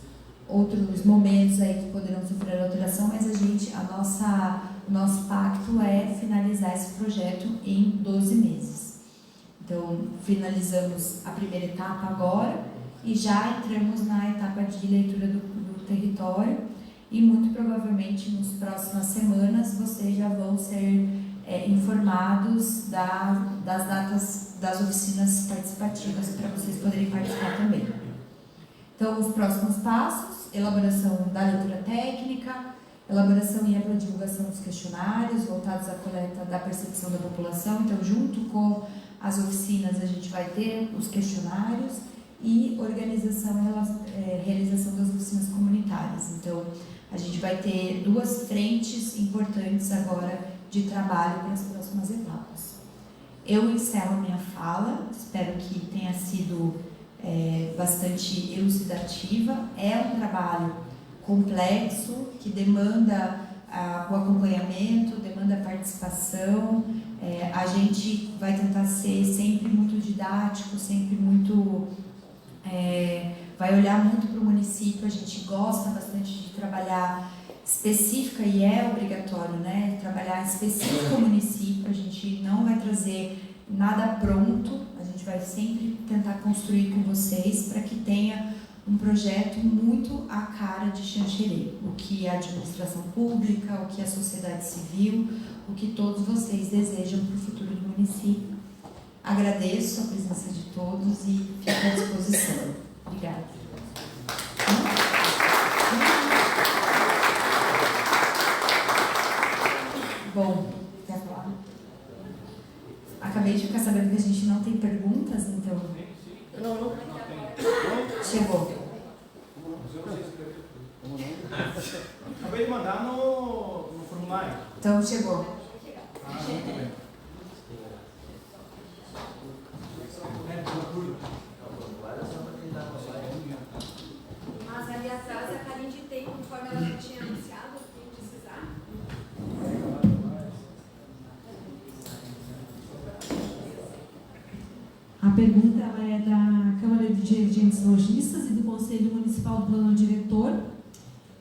momentos aí que poderão sofrer alteração, mas o nosso pacto é finalizar esse projeto em 12 meses. Então, finalizamos a primeira etapa agora e já entramos na etapa de leitura do território, e muito provavelmente nas próximas semanas vocês já vão ser informados das datas das oficinas participativas para vocês poderem participar também. Então, os próximos passos: elaboração da leitura técnica, elaboração e ampla divulgação dos questionários voltados à coleta da percepção da população. Então, junto com as oficinas, a gente vai ter os questionários e organização e realização das oficinas comunitárias. Então, a gente vai ter 2 frentes importantes agora de trabalho para as próximas etapas. Eu encerro a minha fala, espero que tenha sido bastante elucidativa. É um trabalho complexo, que demanda o acompanhamento, demanda a participação. A gente vai tentar ser sempre muito didático, sempre muito... vai olhar muito para o município. A gente gosta bastante de trabalhar específica, e é obrigatório, né, trabalhar específico ao município. A gente não vai trazer nada pronto, a gente vai sempre tentar construir com vocês para que tenha um projeto muito à cara de Xanxerê, o que a administração pública, o que a sociedade civil, o que todos vocês desejam para o futuro do município. Agradeço a presença de todos e fico à disposição. Obrigada. Bom, quer falar? Acabei de ficar sabendo que a gente não tem perguntas, então... Não. Chegou. Acabei de mandar no formulário. Então, chegou. Muito bem. Mas ali atrás a Karine tem, conforme ela já tinha anunciado, quem precisar. A pergunta ela é da Câmara de Dirigentes Lojistas e do Conselho Municipal do Plano Diretor.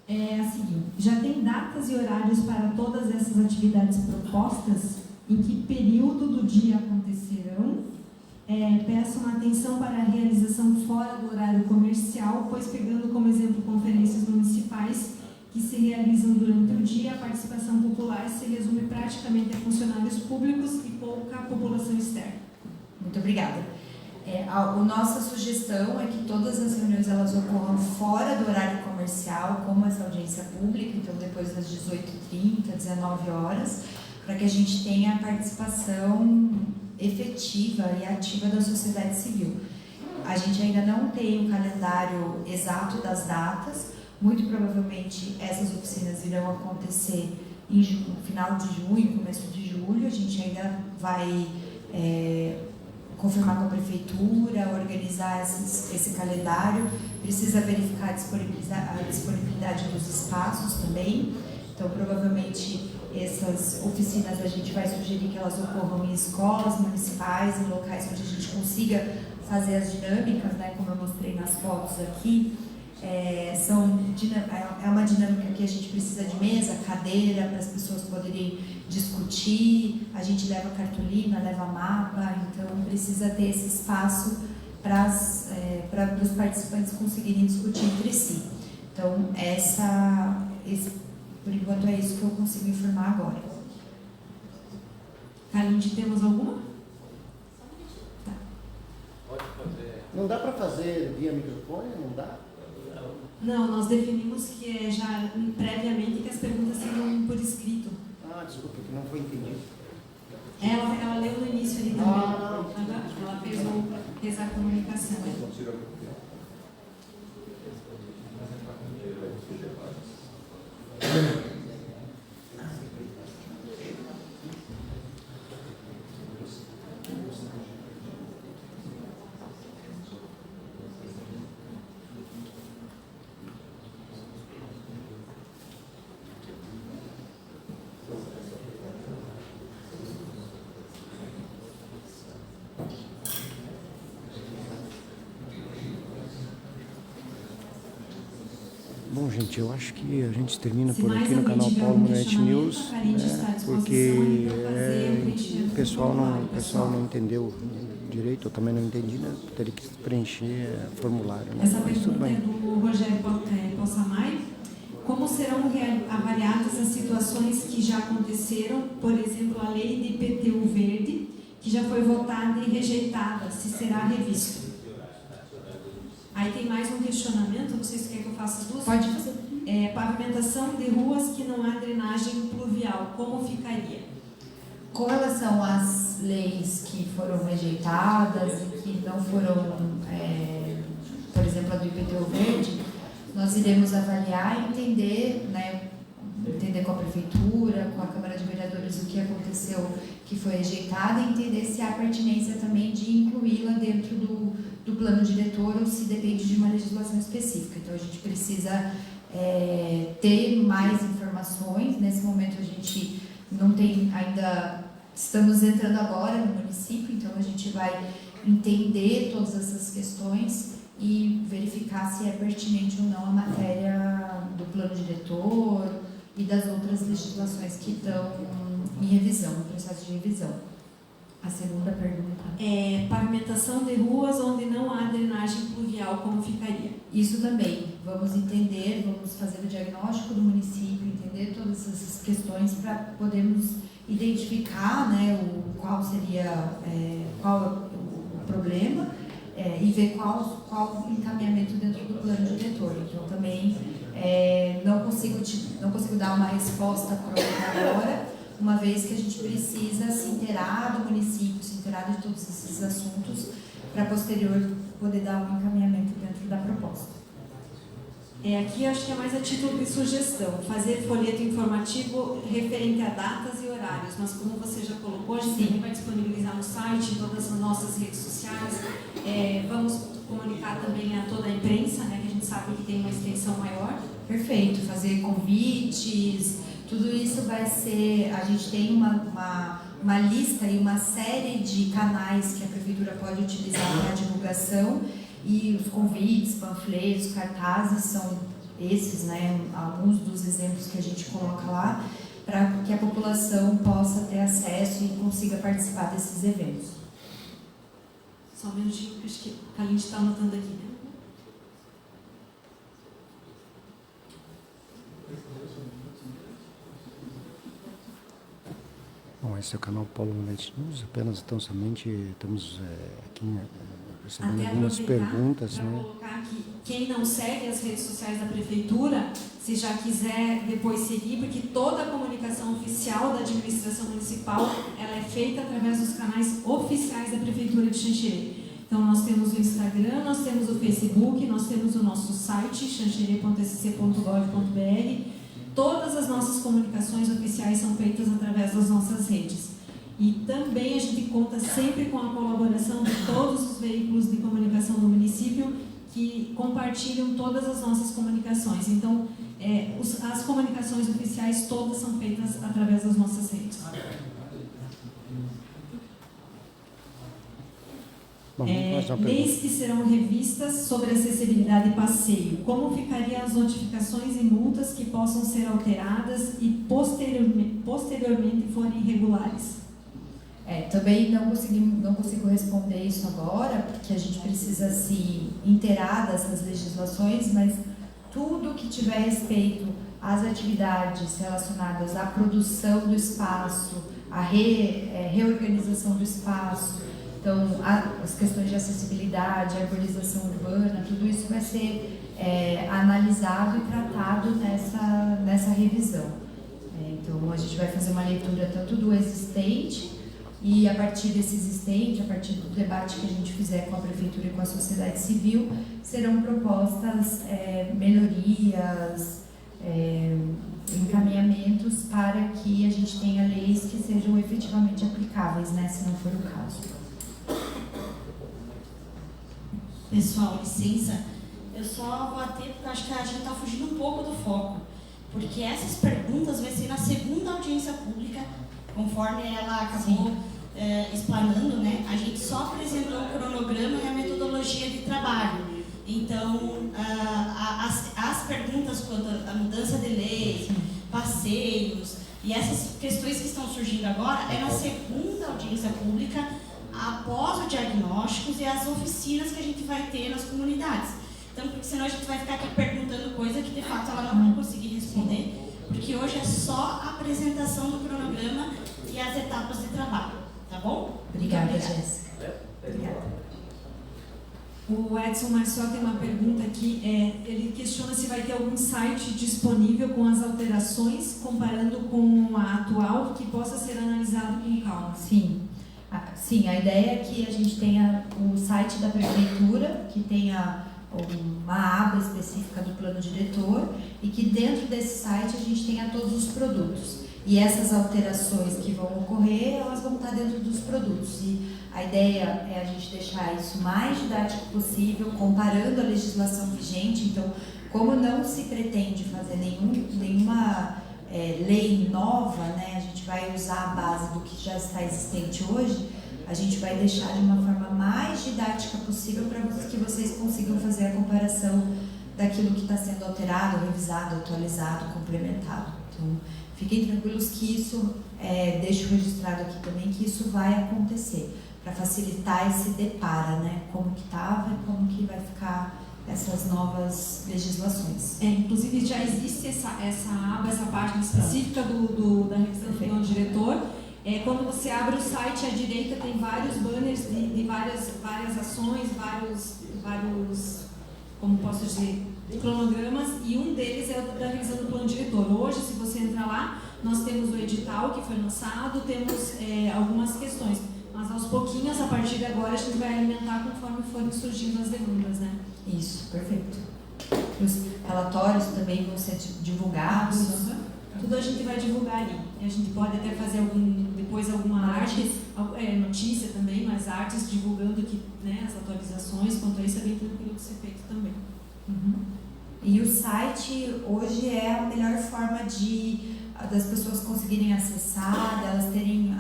É a seguinte: já tem datas e horários para todas essas atividades propostas? Em que período do dia acontecerão? Peçam atenção para a realização fora do horário comercial, pois, pegando como exemplo conferências municipais que se realizam durante o dia, a participação popular se resume praticamente a funcionários públicos e pouca população externa. Muito obrigada. A nossa sugestão é que todas as reuniões elas ocorram fora do horário comercial, como essa audiência pública, então depois das 18h30, 19 horas, para que a gente tenha a participação efetiva e ativa da sociedade civil. A gente ainda não tem um calendário exato das datas, muito provavelmente essas oficinas irão acontecer em final de junho, começo de julho. A gente ainda vai confirmar com a prefeitura, organizar esse calendário, precisa verificar a disponibilidade dos espaços também. Então, provavelmente, essas oficinas a gente vai sugerir que elas ocorram em escolas municipais, em locais onde a gente consiga fazer as dinâmicas, né, como eu mostrei nas fotos aqui. É uma dinâmica que a gente precisa de mesa, cadeira, para as pessoas poderem discutir. A gente leva cartolina, leva mapa, então precisa ter esse espaço para os participantes conseguirem discutir entre si. Então, por enquanto é isso que eu consigo informar agora. Karine, temos alguma? Tá. Pode fazer. Não dá para fazer via microfone? Não dá? Não, nós definimos que já previamente que as perguntas seriam por escrito. Ah, desculpa, que não foi entendido. Ela leu no início ali também. Ela fez a comunicação. Bom, gente, eu acho que a gente termina Se por mais aqui no alguém canal tiver Paulo algum Moretti questionamento, News, a Karine está à disposição porque aí para fazer o preenchimento do o formulário, pessoal não entendeu direito, eu também não entendi, né? Teria que preencher formulário. Né? Essa Mas tudo pergunta é bem. do Rogério Possamay. Como serão avaliadas as situações que já aconteceram, por exemplo, a lei de IPTU verde, que já foi votada e rejeitada, se será revisto? Aí tem mais um questionamento, não sei se quer que eu faça as duas. Pode fazer. Pavimentação de ruas que não há drenagem pluvial, como ficaria? Com relação às leis que foram rejeitadas e que não foram, por exemplo, a do IPTU verde, nós iremos avaliar e entender, né, entender com a prefeitura, com a Câmara de Vereadores o que aconteceu que foi rejeitado e entender se há pertinência também de incluí-la dentro do plano diretor ou se depende de uma legislação específica. Então a gente precisa ter mais informações. Nesse momento a gente não tem ainda, estamos entrando agora no município, então a gente vai entender todas essas questões e verificar se é pertinente ou não a matéria do plano diretor e das outras legislações que estão em revisão, no processo de revisão. A segunda pergunta. Pavimentação de ruas onde não há drenagem pluvial, como ficaria? Isso também. Vamos entender, vamos fazer o diagnóstico do município, entender todas essas questões para podermos identificar, né, qual seria qual o problema e ver qual o encaminhamento dentro do plano diretor. Então, também não consigo dar uma resposta pronta agora, uma vez que a gente precisa se inteirar do município, se inteirar de todos esses assuntos, para posterior poder dar um encaminhamento dentro da proposta. Aqui acho que é mais a título de sugestão, fazer folheto informativo referente a datas e horários, mas como você já colocou, a gente também vai disponibilizar no site, em todas as nossas redes sociais, vamos comunicar também a toda a imprensa, né, que a gente sabe que tem uma extensão maior. Perfeito, fazer convites, tudo isso vai ser, a gente tem uma lista e uma série de canais que a Prefeitura pode utilizar para a divulgação, e os convites, panfletos, cartazes são esses, né, alguns dos exemplos que a gente coloca lá, para que a população possa ter acesso e consiga participar desses eventos. Só um minutinho, acho que a gente está anotando aqui, né? Bom, esse é o canal Polo Movente News, apenas estamos aqui recebendo algumas perguntas, para né? colocar aqui, quem não segue as redes sociais da Prefeitura, se já quiser depois seguir, porque toda a comunicação oficial da administração municipal, ela é feita através dos canais oficiais da Prefeitura de Xanxerê. Então, nós temos o Instagram, nós temos o Facebook, nós temos o nosso site, xanxerê.sc.gov.br. Todas as nossas comunicações oficiais são feitas através das nossas redes. E também a gente conta sempre com a colaboração de todos os veículos de comunicação do município que compartilham todas as nossas comunicações. Então, as comunicações oficiais todas são feitas através das nossas redes. Bom, leis que serão revistas sobre acessibilidade e passeio. Como ficariam as notificações e multas que possam ser alteradas e posteriormente forem irregulares? Também não consigo responder isso agora, porque a gente precisa se inteirar dessas legislações, mas tudo que tiver respeito às atividades relacionadas à produção do espaço, à reorganização do espaço, então as questões de acessibilidade, arborização urbana, tudo isso vai ser analisado e tratado nessa revisão. Então a gente vai fazer uma leitura tanto do existente, e a partir desse existente, a partir do debate que a gente fizer com a Prefeitura e com a sociedade civil, serão propostas, melhorias, encaminhamentos para que a gente tenha leis que sejam efetivamente aplicáveis, né, se não for o caso. Pessoal, licença, eu só vou ater porque acho que a gente está fugindo um pouco do foco, porque essas perguntas vai ser na segunda audiência pública, conforme ela acabou explanando, né? A gente só apresentou o cronograma e a metodologia de trabalho. Então, as perguntas quanto à mudança de lei, passeios e essas questões que estão surgindo agora é na segunda audiência pública, após o diagnóstico e as oficinas que a gente vai ter nas comunidades. Então, porque senão a gente vai ficar aqui perguntando coisa que de fato ela não vai conseguir responder, porque hoje é só a apresentação do cronograma e as etapas de trabalho, tá bom? Obrigada, Jéssica. Obrigada. O Edson Marcial tem uma pergunta aqui, ele questiona se vai ter algum site disponível com as alterações, comparando com a atual, que possa ser analisado com calma. Sim, a ideia é que a gente tenha o site da Prefeitura, que tenha uma aba específica do plano diretor e que dentro desse site a gente tenha todos os produtos. E essas alterações que vão ocorrer, elas vão estar dentro dos produtos. E a ideia é a gente deixar isso o mais didático possível, comparando a legislação vigente. Então, como não se pretende fazer nenhuma lei nova, né, a gente vai usar a base do que já está existente hoje, a gente vai deixar de uma forma mais didática possível para que vocês consigam fazer a comparação daquilo que está sendo alterado, revisado, atualizado, complementado. Então, fiquem tranquilos que isso, deixo registrado aqui também, que isso vai acontecer, para facilitar esse depara, né? Como que estava e como que vai ficar essas novas legislações. Inclusive já existe essa aba, essa página específica da revisão do plano diretor. Quando você abre o site, à direita tem vários banners de várias ações, vários, como posso dizer, cronogramas, e um deles é o da revisão do plano diretor. Hoje, se você entrar lá, nós temos o edital que foi lançado, temos algumas questões, mas aos pouquinhos, a partir de agora, a gente vai alimentar conforme forem surgindo as demandas, né? Isso, perfeito. Os relatórios também vão ser divulgados. Tudo a gente vai divulgar ali. A gente pode até fazer depois alguma arte, notícia também, mas artes divulgando que, né, as atualizações, quanto a isso é bem tranquilo de ser feito também. Uhum. E o site hoje é a melhor forma das pessoas conseguirem acessar, delas terem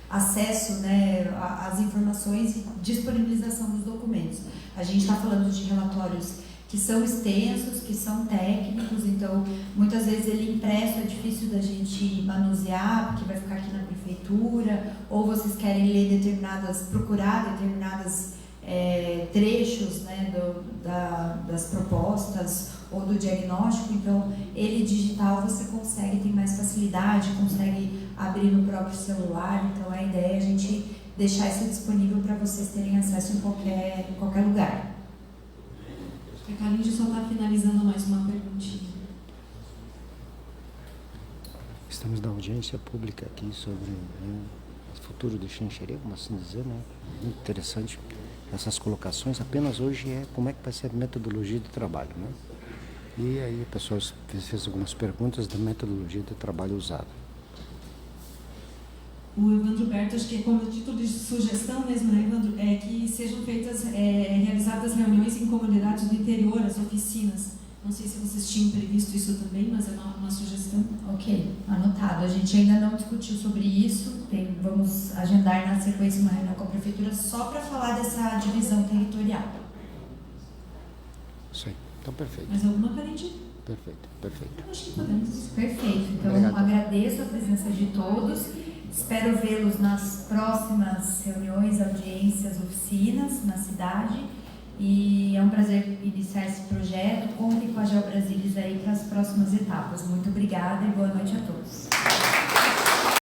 acesso, né, às informações e disponibilização dos documentos. A gente está falando de relatórios que são extensos, que são técnicos, então muitas vezes ele impresso é difícil da gente manusear, porque vai ficar aqui na prefeitura, ou vocês querem ler procurar determinadas trechos, né, das propostas ou do diagnóstico, então ele digital você consegue, tem mais facilidade, consegue abrir no próprio celular, então a ideia é a gente deixar isso disponível para vocês terem acesso em qualquer lugar. A Carlinhos só está finalizando mais uma perguntinha. Estamos na audiência pública aqui sobre o futuro de Xanxerê, como assim dizer, né? Muito interessante essas colocações. Apenas hoje como é que vai ser a metodologia de trabalho, né? E aí a pessoa fez algumas perguntas da metodologia de trabalho usada. O Evandro Berto, acho que como título de sugestão mesmo, né, Evandro, que sejam realizadas reuniões em comunidades do interior, as oficinas. Não sei se vocês tinham previsto isso também, mas é uma sugestão. Ok, anotado. A gente ainda não discutiu sobre isso, vamos agendar na sequência uma reunião com a prefeitura só para falar dessa divisão territorial. Isso aí, então perfeito. Mais alguma, Carente? Perfeito. Acho que podemos. Perfeito, então obrigado. agradeço a presença de todos, espero vê-los nas próximas reuniões, audiências, oficinas na cidade, e é um prazer iniciar esse projeto. Conte com a GeoBrasília aí para as próximas etapas. Muito obrigada e boa noite a todos.